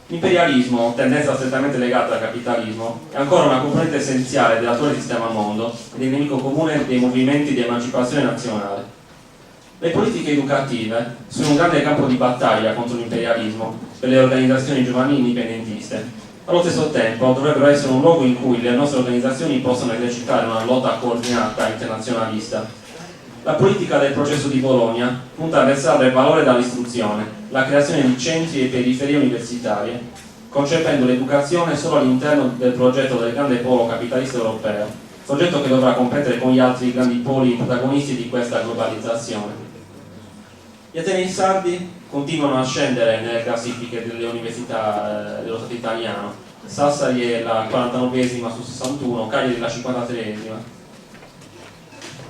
L'imperialismo, tendenza strettamente legata al capitalismo, è ancora una componente essenziale dell'attuale sistema mondo ed il nemico comune dei movimenti di emancipazione nazionale. Le politiche educative sono un grande campo di battaglia contro l'imperialismo per le organizzazioni giovanili indipendentiste. Allo stesso tempo dovrebbero essere un luogo in cui le nostre organizzazioni possano esercitare una lotta coordinata internazionalista. La politica del processo di Bologna punta a versare il valore dall'istruzione, la creazione di centri e periferie universitarie, concependo l'educazione solo all'interno del progetto del grande polo capitalista europeo, progetto che dovrà competere con gli altri grandi poli protagonisti di questa globalizzazione. Gli atenei sardi continuano a scendere nelle classifiche delle università dello Stato italiano. Sassari è la 49esima su 61, Cagliari la 53esima.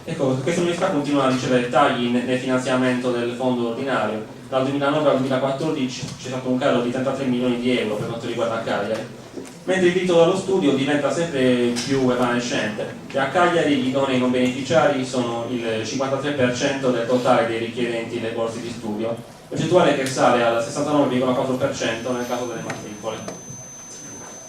Ecco, queste università continuano a ricevere tagli nel finanziamento del fondo ordinario. Dal 2009 al 2014 c'è stato un calo di 33 milioni di euro per quanto riguarda Cagliari. mentre il diritto allo studio diventa sempre più evanescente e a Cagliari gli idonei non beneficiari sono il 53% del totale dei richiedenti le borse di studio, percentuale che sale al 69,4% nel caso delle matricole.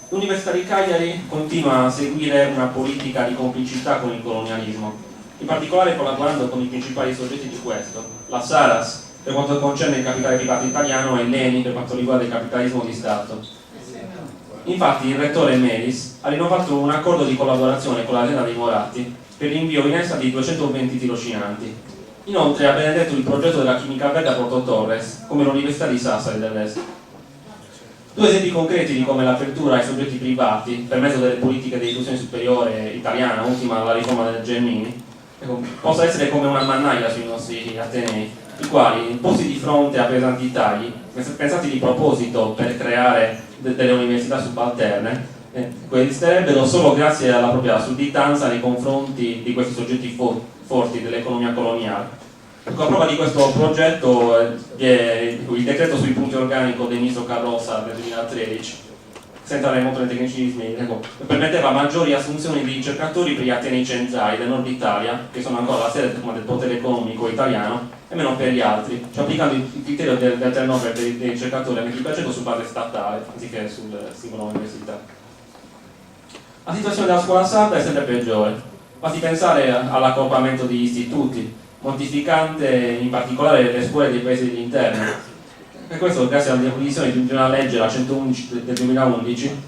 L'Università di Cagliari continua a seguire una politica di complicità con il colonialismo, in particolare collaborando con i principali soggetti di questo, la Saras per quanto concerne il capitale privato italiano e l'ENI per quanto riguarda il capitalismo di Stato. Infatti il rettore Melis ha rinnovato un accordo di collaborazione con l'azienda dei Moratti per l'invio in essa di 220 tirocinanti. Inoltre ha benedetto il progetto della Chimica Verde a Porto Torres, come l'Università di Sassari dell'Est. Due esempi concreti di come l'apertura ai soggetti privati, per mezzo delle politiche di istruzione superiore italiana, ultima la riforma del Gelmini, possa essere come una mannaia sui nostri atenei, i quali, posti di fronte a pesanti tagli, pensati di proposito per creare delle università subalterne, esisterebbero solo grazie alla propria sudditanza nei confronti di questi soggetti forti dell'economia coloniale. Ecco, a prova di questo progetto è il decreto sui punti organico del ministro Carrozza del 2013, senza andare molto nei tecnicismi, ecco, permetteva maggiori assunzioni di ricercatori per gli atenei centrali del nord Italia, che sono ancora la sede del potere economico italiano, e meno per gli altri, cioè applicando il criterio del turnover dei ricercatori al 20% su base statale, anziché sul singolo università. La situazione della scuola sarda è sempre peggiore, basti pensare all'accorpamento degli istituti, mortificante in particolare le scuole dei paesi dell'interno. E questo grazie alla definizione di una legge, la 111 del 2011,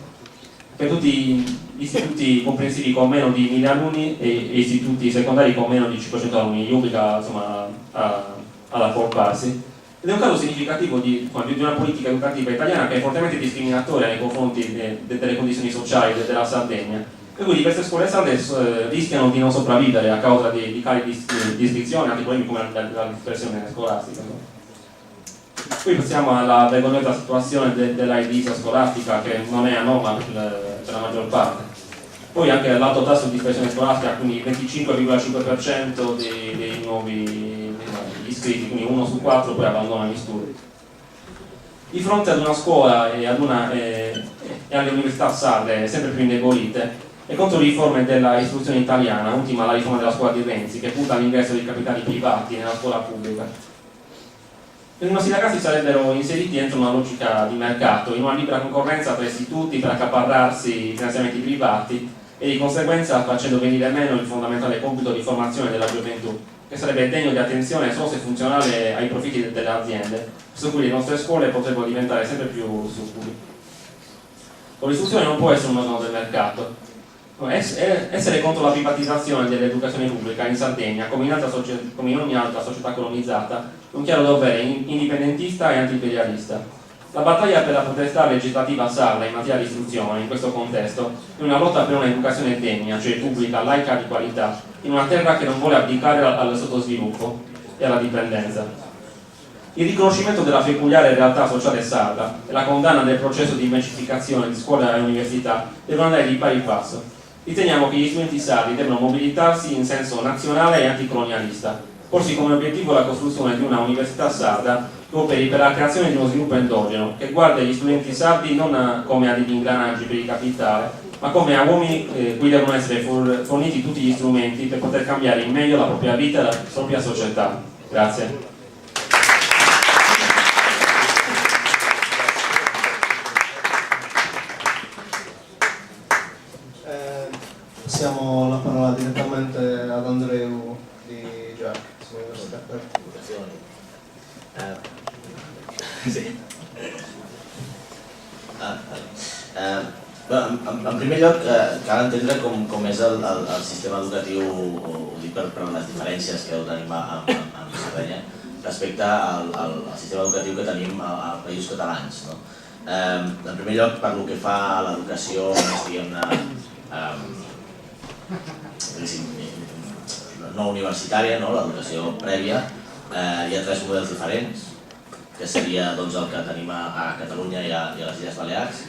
per tutti gli istituti comprensivi con meno di 1000 alunni e istituti secondari con meno di 500 alunni, gli obbliga insomma, ad accorparsi. Ed è un caso significativo di una politica educativa italiana che è fortemente discriminatoria nei confronti delle condizioni sociali della Sardegna, per cui diverse scuole sarde rischiano di non sopravvivere a causa di cali di iscrizione, altri problemi come la dispersione scolastica. Qui passiamo alla vergognosa situazione della edilizia scolastica, che non è anomala per la maggior parte. Poi anche l'alto tasso di dispersione scolastica, quindi il 25,5% dei nuovi iscritti, quindi 1 su 4 poi abbandona gli studi. Di fronte ad una scuola e alle università sarde sempre più indebolite, e contro le riforme della istruzione italiana, ultima la riforma della scuola di Renzi, che punta all'ingresso di capitali privati nella scuola pubblica. I nostri ragazzi sarebbero inseriti dentro una logica di mercato, in una libera concorrenza tra istituti per accaparrarsi finanziamenti privati e di conseguenza facendo venire meno il fondamentale compito di formazione della gioventù, che sarebbe degno di attenzione solo se funzionale ai profitti delle aziende, su cui le nostre scuole potrebbero diventare sempre più succubi. L'istruzione non può essere un organo del mercato. Essere contro la privatizzazione dell'educazione pubblica in Sardegna, come in ogni altra società colonizzata, è un chiaro dovere indipendentista e antiimperialista. La battaglia per la potestà legislativa sarda in materia di istruzione, in questo contesto, è una lotta per un'educazione degna, cioè pubblica, laica, di qualità, in una terra che non vuole abdicare al sottosviluppo e alla dipendenza. Il riconoscimento della peculiare realtà sociale sarda e la condanna del processo di mercificazione di scuola e università devono andare di pari passo. Riteniamo che gli studenti sardi devono mobilitarsi in senso nazionale e anticolonialista, porsi come obiettivo la costruzione di una università sarda che operi per la creazione di uno sviluppo endogeno, che guarda gli studenti sardi non come a degli ingranaggi per il capitale, ma come a uomini cui devono essere forniti tutti gli strumenti per poter cambiare in meglio la propria vita e la propria società. Grazie. Passiamo la parola direttamente ad Andreu di Giac. Sí. En primer lloc, cal entendre com és el sistema educatiu, ho dic per les diferències que tenim amb Sardenya, respecte al sistema educatiu que tenim als països catalans. En primer lloc, per lo que fa a l'educació, no universitària, l'educació prèvia, hi ha 3 models diferents, que seria el que tenim a Catalunya i a les Illes Balears,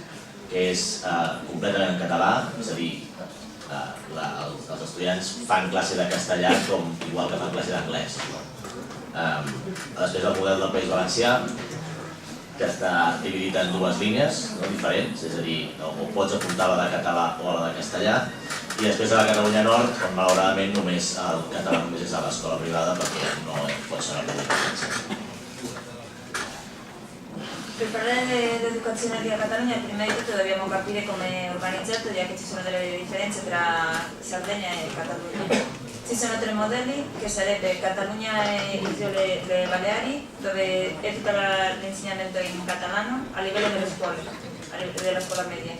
que és completament en català, és a dir, els estudiants fan classe de castellà igual que fan classe d'anglès. Després el model del País Valencià, que està dividit en dues línies diferents, és a dir, o pots apuntar a la de català o a la de castellà, i després a la Catalunya Nord, on malauradament només el català només és a l'escola privada perquè no pot ser una pública. Per parlare dell'educazione lì a Catalogna, prima di tutto dobbiamo capire come è organizzato, già che ci sono delle differenze tra Sardegna e Catalogna. Ci sono 3 modelli, che sarebbe Catalogna e Isole Baleari, dove è tutto l'insegnamento in catalano a livello delle scuole, della scuola media.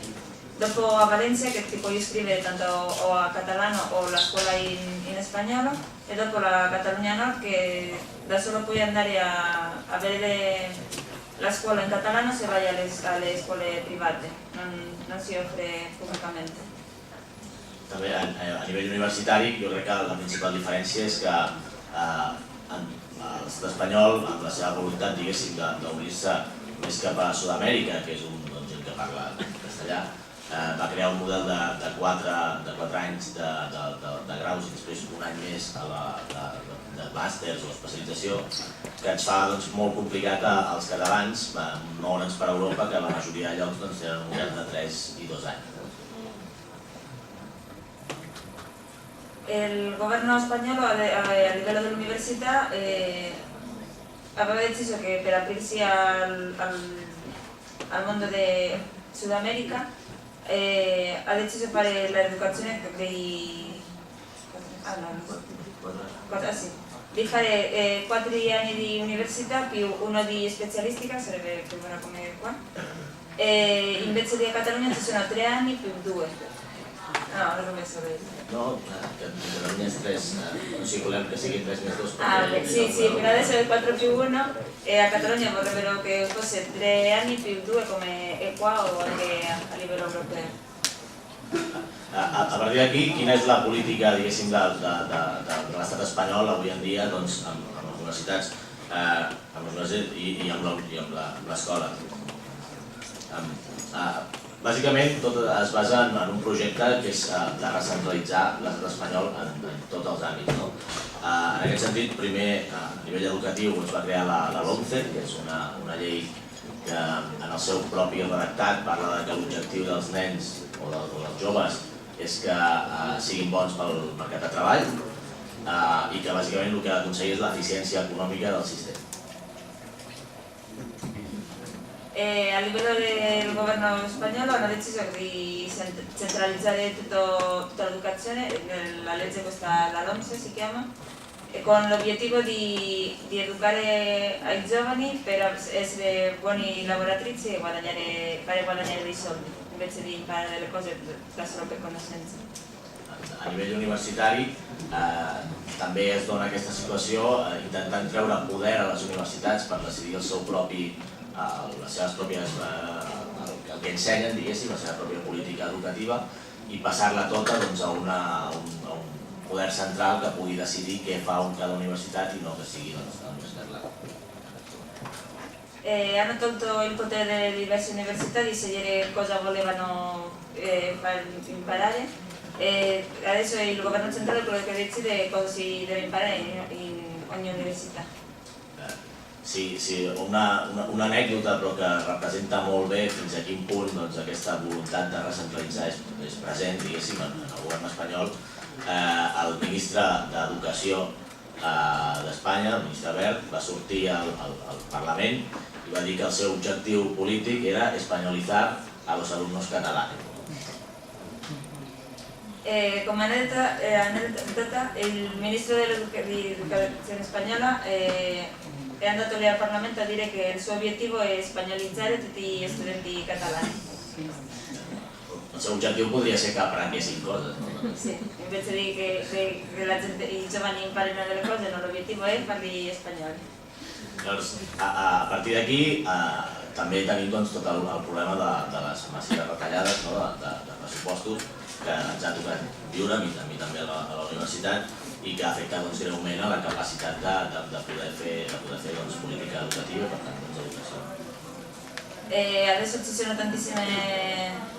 Dopo a Valencia, che ti puoi iscrivere tanto o a catalano o la scuola in spagnolo, e dopo la Catalogna Nord, che da solo puoi andare a vedere la scuola in catalano se vai alle scuole private, non si offre pubblicamente. També a nivell universitari jo crec que la principal diferència és que l'estat espanyol, amb la seva voluntat diguéssim d'unir-se més cap a Sud-amèrica, que és gent que parla castellà, va crear un model de 4 anys de graus i després un any més de màsters o especialització, que ens fa molt complicat als catalans moure'ns per Europa, que la majoria de llocs tenen un model de 3 i 2 anys. El gobierno español a livello dell'università aveva deciso che per aprirsi al mondo di Sud America ha deciso di fare l'educazione di fare 4 anni di università più 1 di specialistica, sarebbe più o meno come qua, e invece di a Catalogna ci sono 3 anni più 2. No, non l'ho messo bene. No, que Catalunya és 3, o sigui, volem que siguin 3 més 2. Sì, fino adesso è 4 più 1 e a Catalogna vorrebbero che fosse 3 anni più 2 come è qua o anche a livello europeo. A partir d'aquí, quina és la política, diguéssim, de l'estat espanyol avui en dia amb les universitats i amb l'escola? Bàsicament, tot es basa en un projecte que és de recentralitzar l'estat espanyol en tots els àmbits. En aquest sentit, primer, a nivell educatiu, es va crear la LOMCE, que és una llei que en el seu propi redactat parla que l'objectiu dels nens o dels joves és que siguin bons pel mercat de treball i que bàsicament el que ha d'aconseguir és l'eficiència econòmica del sistema. A livello del governo spagnolo hanno deciso di centralizzare tutta l'educazione, la legge questa, la LOMCE si chiama, e con l'obiettivo di educare ai giovani per essere buoni lavoratrici e fare guadagnare dei soldi, invece di imparare delle cose da solo per conoscenza. A nivell universitari també es dona aquesta situació intentant treure poder a les universitats per decidir el seu propi les seves pròpies, el que ensenyen, diguéssim, la seva pròpia política educativa i passar-la tota a un poder central que pugui decidir què fa cada universitat i no que sigui la universitat local. Hanno tolto il potere delle diverse università di scegliere cosa volevano far imparare e adesso è il governo centrale quello che decide cosa si deve imparare in ogni università. Sí, una anècdota però que representa molt bé fins a quin punt aquesta voluntat de recentralitzar és present, diguéssim, en el govern espanyol. El ministre d'Educació d'Espanya, el ministre Wert, va sortir al Parlament i va dir que el seu objectiu polític era espanyolitzar a los alumnos catalanes. Come aneddota, il ministro dell'Educazione spagnola è andato lì al Parlamento a dire che il suo obiettivo è spagnolizzare tutti gli studenti catalani. El seu objectiu podria ser que aprenguessin coses, no? Sì, invece di che i giovani imparino delle cose, no, l'obiettivo è farli spagnoli. Llavors, a partir d'aquí també tenim tot el problema de les massives retallades de pressupostos que ens ha tocat viure, a mi també a la universitat, i que afecta greument a la capacitat de poder fer política educativa, per tant, educació. Adesso ci sono tantissime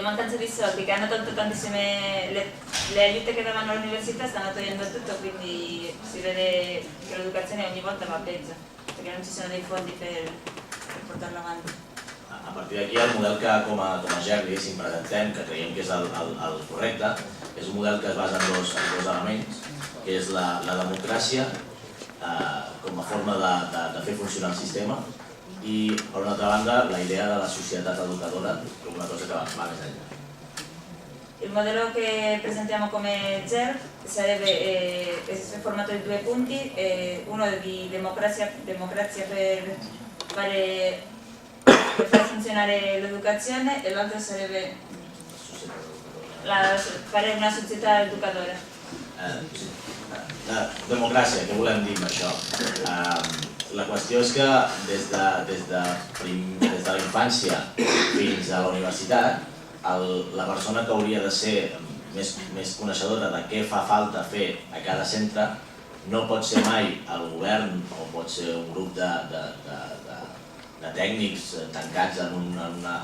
mancanze di soldi, che hanno tolto tantissime le aiuti che davano all'università, stanno togliendo tutto, quindi si vede che l'educazione ogni volta va peggio. perché non ci sono dei fondi per portarlo avanti. A partir d'aquí el model que com a GER diguéssim presentem, que creiem que és el correcte, és un model que es basa en dos elements, que és la democràcia com a forma de fer funcionar el sistema i, per una altra banda, la idea de la societat educadora com una cosa que va més enllà. Il modello che presentiamo come GER sarebbe formato di 2 punti, uno di democrazia per far funzionare l'educazione e l'altro sarebbe fare una società educadora. Democràcia, què volem dir amb això? La qüestió és que des de la infància fins a la universitat, la persona que hauria de ser més coneixedora de què fa falta fer a cada centre no pot ser mai el govern o pot ser un grup de tècnics tancats en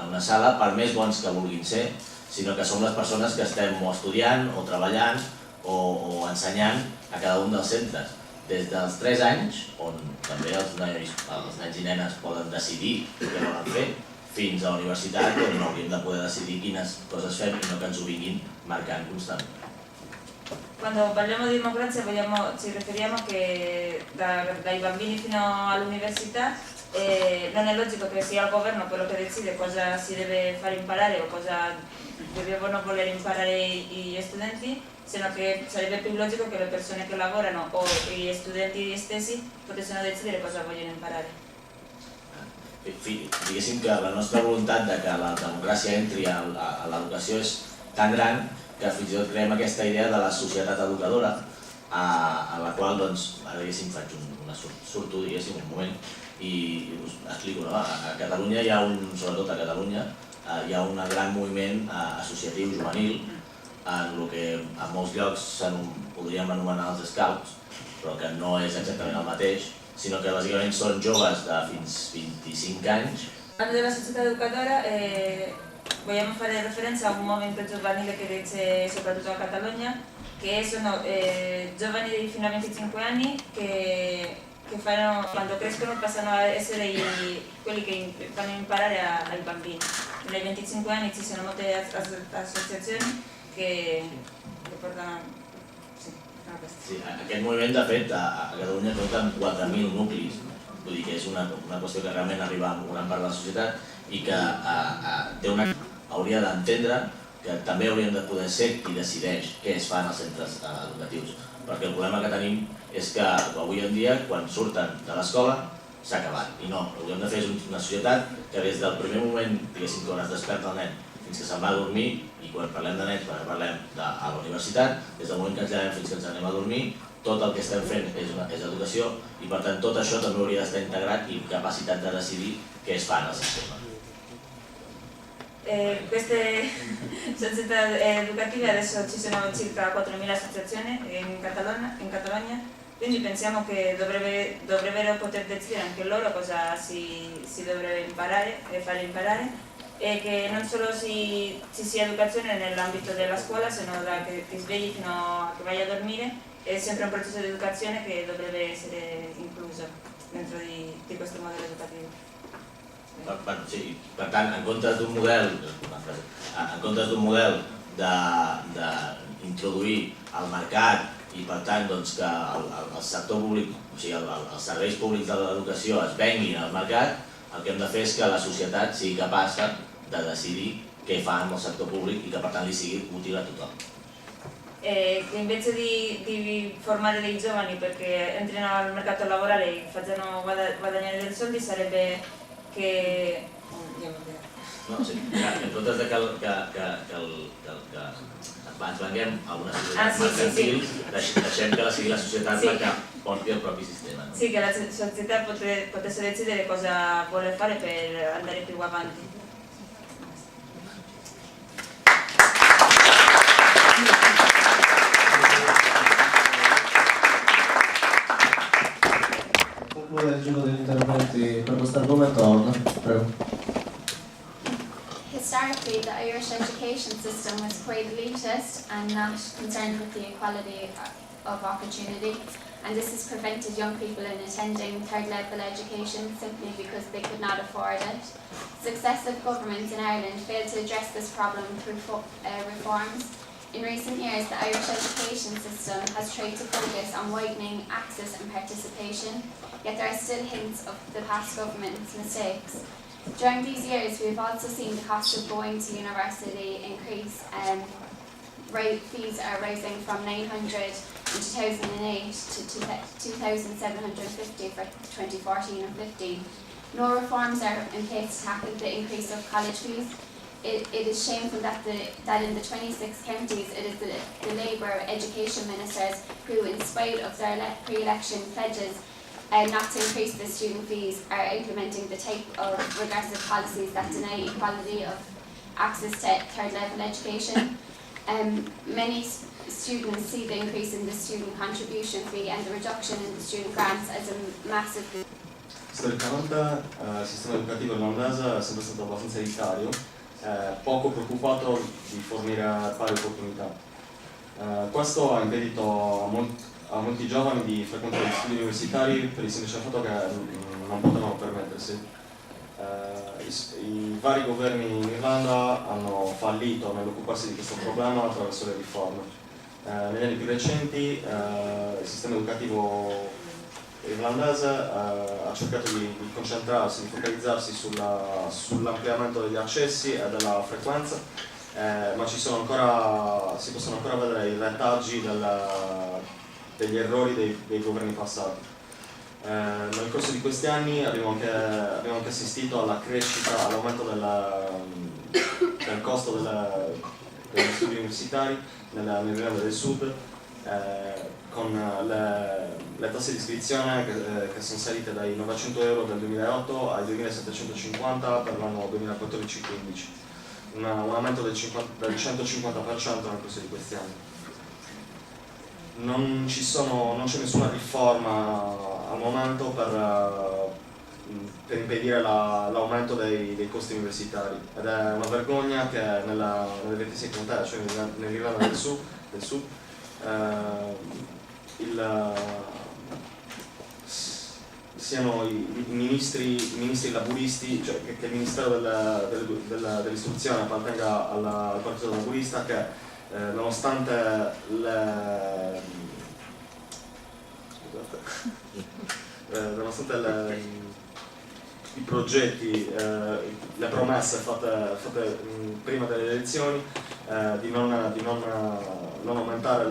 una sala, per més bons que vulguin ser, sinó que som les persones que estem o estudiant o treballant o ensenyant a cada un dels centres. Des dels 3 anys, on també els nens i nenes poden decidir què volen fer, fins a la universitat, on hauríem de poder decidir quines coses fem i no que ens ho vinguin marcant constantment. Quando parliamo di democrazia ci riferiamo che dai bambini fino all'università non è logico che sia il governo quello che decide cosa si deve fare imparare o cosa devono voler imparare gli studenti, sino che sarebbe più logico che le persone che lavorano o gli studenti stessi potessero decidere cosa vogliono imparare. Diguéssim que la nostra voluntat de que la democràcia entri a l'educació és tan gran que fins i tot creem aquesta idea de la societat educadora a la qual, doncs, ara diguéssim surto diguéssim un moment i us explico, no? A Catalunya hi ha sobretot a Catalunya, hi ha un gran moviment associatiu juvenil en el que en molts llocs podríem anomenar els scouts, però que no és exactament el mateix, sinó que bàsicament són joves de fins 25 anys. Parlando della società educadora, vogliamo fare referenza a un movimento giovanile che c'è soprattutto a Catalogna, che sono giovani fino a 25 anni che quando crescono passano a essere quelli che fanno imparare ai bambini. Nei 25 anni ci sono molte associazioni che portano... Sí, aquest moviment, de fet, a Catalunya compta amb 4.000 nuclis, vull dir que és una qüestió que realment arriba a una gran part de la societat i que hauria d'entendre que també hauríem de poder ser qui decideix què es fa en els centres educatius, perquè el problema que tenim és que avui en dia, quan surten de l'escola, s'ha acabat. I no, el que hem de fer és una societat que des del primer moment, diguéssim, que on es desperta el nen fins que se'n va a dormir, i quan parlem de nens, quan parlem a la universitat, des del moment que ens llevem fins que ens anem a dormir, tot el que estem fent és educació i per tant tot això també hauria d'estar integrat i capacitat de decidir què es fa en el sistema. Queste società educative adesso ci sono circa 4.000 associazioni in Catalogna, quindi pensiamo che dovrebbero poter decidere anche loro cosa si dovrebbe imparare e fare imparare, e che non solo ci sia educazione nell'ambito della scuola, sino da che ti svegli fino a che vai a dormire, è sempre un processo di educazione che dovrebbe essere incluso dentro di questo modello educativo. Sí, per tant, en comptes d'un model d'introduir al mercat i per tant que el sector públic, o sigui, els serveis públics de l'educació es venguin al mercat, el que hem de fer és que la societat sigui capaç de decidir què fa amb el sector públic i que per tant li sigui útil a tothom. Invece di formare dei giovani perché entrino al mercato lavorale e facciano guadagnare dei soldi, sarebbe che... No, sí, en comptes que ens venguem a una societat mercantil, deixem que sigui la societat la que porti el propi sistema. Sì, che la società potesse decidere cosa vuole fare per andare più avanti. Conclude il giro degli interventi per questo argomento. Prego. Historically, the Irish education system was quite elitist and not concerned with the equality of opportunity. and this has prevented young people in attending third level education simply because they could not afford it. Successive governments in Ireland failed to address this problem through reforms. In recent years, the Irish education system has tried to focus on widening access and participation, yet there are still hints of the past government's mistakes. During these years, we have also seen the cost of going to university increase. Fees are rising from 900 in 2008 to 2,750 for 2014 and 15. No reforms are in place to tackle the increase of college fees. It is shameful that in the 26 counties it is the Labour education ministers who, in spite of their pre-election pledges not to increase the student fees, are implementing the type of regressive policies that deny equality of access to third level education. Many students see the increase in the student contribution fee and the reduction in the student grants as a massive. Storicamente il sistema educativo irlandese è sempre stato abbastanza elitario, poco preoccupato di fornire pari opportunità. Questo ha impedito a molti giovani di frequentare gli studi universitari per il semplice fatto che non potevano permettersi. I vari governi in Irlanda hanno fallito nell'occuparsi di questo problema attraverso le riforme. Negli anni più recenti il sistema educativo irlandese ha cercato di concentrarsi, di focalizzarsi sull'ampliamento degli accessi e della frequenza, ma si possono ancora vedere i retaggi degli errori dei governi passati. Nel corso di questi anni abbiamo anche assistito alla crescita, all'aumento del costo degli studi universitari nell'Irlanda del Sud, con le tasse di iscrizione che sono salite dai 900 euro del 2008 ai 2750 per l'anno 2014-15, un aumento del 150% nel corso di questi anni. Non c'è nessuna riforma al momento per impedire l'aumento dei costi universitari, ed è una vergogna che nelle 26 comunità, cioè nell'Irlanda del Sud, siano i ministri laburisti, cioè che il Ministero dell'istruzione appartenga al Partito Laburista, che nonostante i progetti, le promesse fatte prima delle elezioni di non aumentare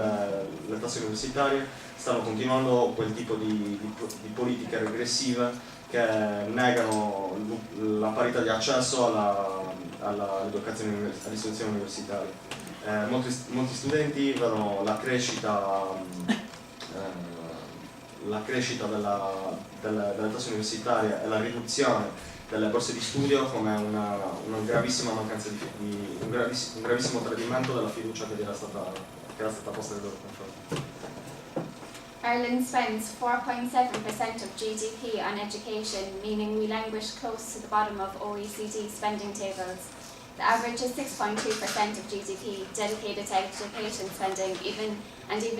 le tasse universitarie, stanno continuando quel tipo di politiche regressive che negano la parità di accesso all'istruzione universitaria. Molti studenti vedono la crescita delle tasse universitarie e la riduzione delle borse di studio come una gravissima mancanza un gravissimo tradimento della fiducia che era stata posta nei loro confronti. Ireland spends 4.7% of GDP on education, meaning we languish close to the bottom of OECD spending tables. The average is 6.2% of GDP dedicated to education spending, even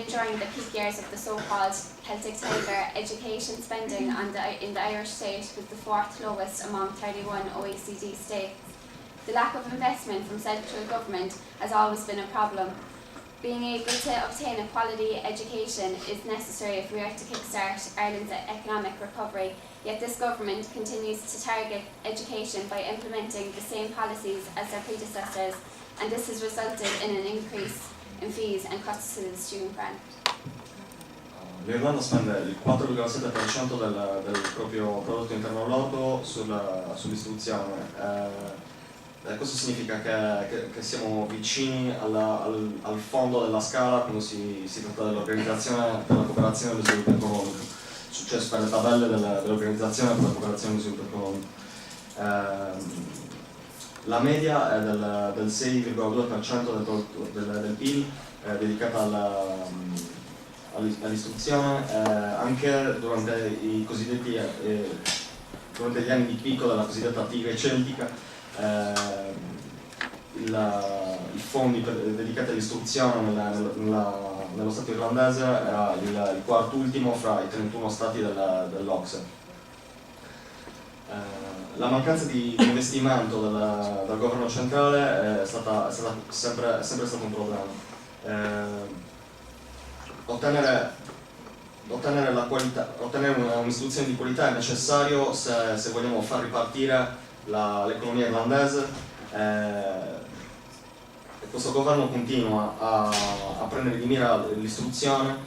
during the peak years of the so-called Celtic Tiger, education spending in the Irish state was the fourth lowest among 31 OECD states. The lack of investment from central government has always been a problem. Being able to obtain a quality education is necessary if we are to kickstart Ireland's economic recovery, yet this government continues to target education by implementing the same policies as their predecessors, and this has resulted in an increase in fees and cuts to the student grant. L'Irlanda spende il 4,7% del proprio prodotto interno lordo sull'istruzione. Questo significa che siamo vicini al fondo della scala quando si tratta dell'Organizzazione per la cooperazione e lo sviluppo economico, cioè per le tabelle dell'Organizzazione per la cooperazione e lo sviluppo economico. La media è del 6,2% del PIL dedicata all'istruzione, anche durante durante gli anni di picco della cosiddetta tigre celtica. i fondi dedicati all'istruzione nello Stato irlandese era il quart'ultimo fra i 31 Stati dell'OCSE. La mancanza di investimento del governo centrale è sempre stato un problema. Ottenere un'istruzione di qualità è necessario se vogliamo far ripartire l'economia irlandese. Questo governo continua a prendere di mira l'istruzione,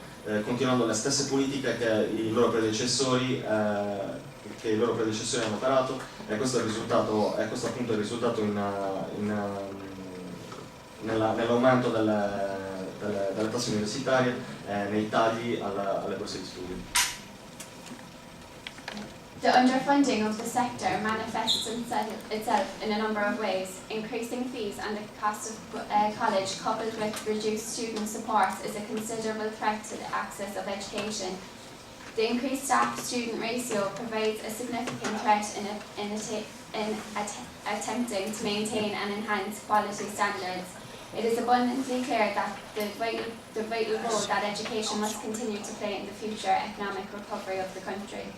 continuando le stesse politiche che i loro predecessori hanno operato, e questo appunto è il risultato nell'aumento delle tasse universitarie e nei tagli alle borse di studio. The underfunding of the sector manifests itself in a number of ways. Increasing fees and the cost of college, coupled with reduced student support, is a considerable threat to the access of education. The increased staff-student ratio provides a significant threat in attempting to maintain and enhance quality standards. It is abundantly clear that the vital role that education must continue to play in the future economic recovery of the country.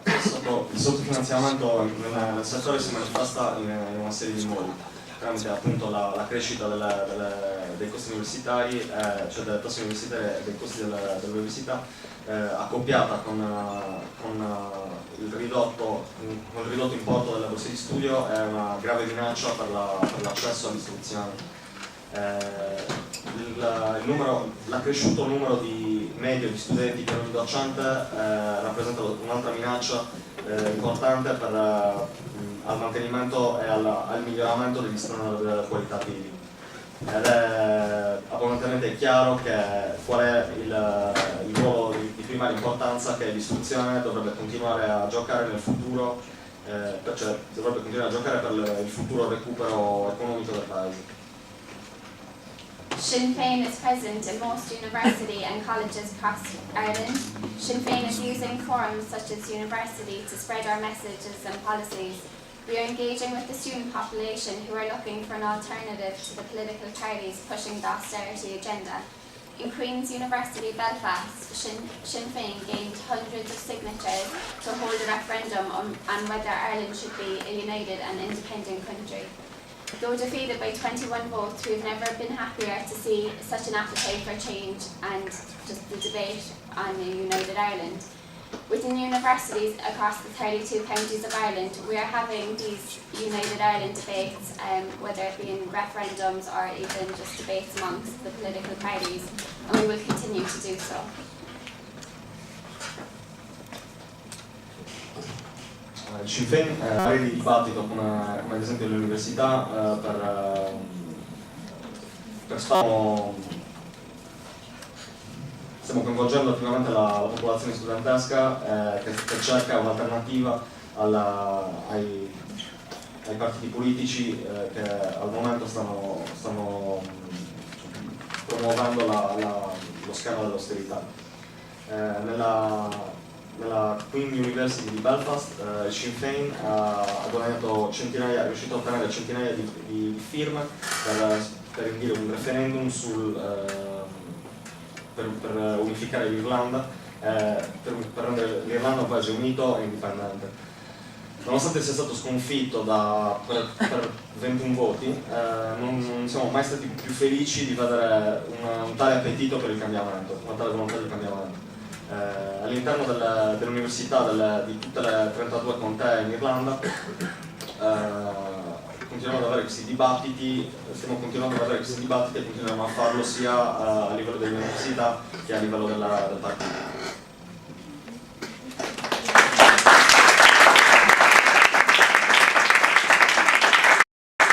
Il sottofinanziamento nel settore si manifesta in una serie di modi, tramite appunto la crescita dei costi universitari, cioè delle tasse universitarie e dei costi dell'università, accoppiata con il ridotto importo delle borse di studio, è una grave minaccia per l'accesso all'istruzione. L'accresciuto numero medio di studenti per ogni docente rappresenta un'altra minaccia importante al mantenimento e al miglioramento degli standard qualitativi. Ed è abbondantemente chiaro qual è il ruolo di primaria importanza che l'istruzione dovrebbe continuare a giocare nel futuro, cioè dovrebbe continuare a giocare per il futuro recupero economico del Paese. Sinn Féin is present in most university and colleges across Ireland. Sinn Féin is using forums such as university to spread our messages and policies. We are engaging with the student population who are looking for an alternative to the political parties pushing the austerity agenda. In Queen's University Belfast, Sinn Féin gained hundreds of signatures to hold a referendum on whether Ireland should be a united and independent country. Though defeated by 21 votes, we have never been happier to see such an appetite for change and just the debate on a united Ireland. Within universities across the 32 counties of Ireland, we are having these United Ireland debates, whether it be in referendums or even just debates amongst the political parties, and we will continue to do so. Il Sinn Féin ha aree di dibattito come ad esempio le università stiamo coinvolgendo attivamente la popolazione studentesca che cerca un'alternativa ai partiti politici che al momento stanno promuovendo lo schema dell'austerità. Nella Queen University di Belfast, il Sinn Féin è riuscito a ottenere centinaia di firme per indire un referendum per unificare l'Irlanda, per rendere l'Irlanda un paese unito e indipendente. Nonostante sia stato sconfitto per 21 voti, non siamo mai stati più felici di vedere un tale appetito per il cambiamento, una tale volontà di cambiamento. All'interno dell'università di tutte le 32 contee in Irlanda continuiamo ad avere questi dibattiti, stiamo continuando ad avere questi dibattiti e continuiamo a farlo sia a livello dell'università che a livello del partito.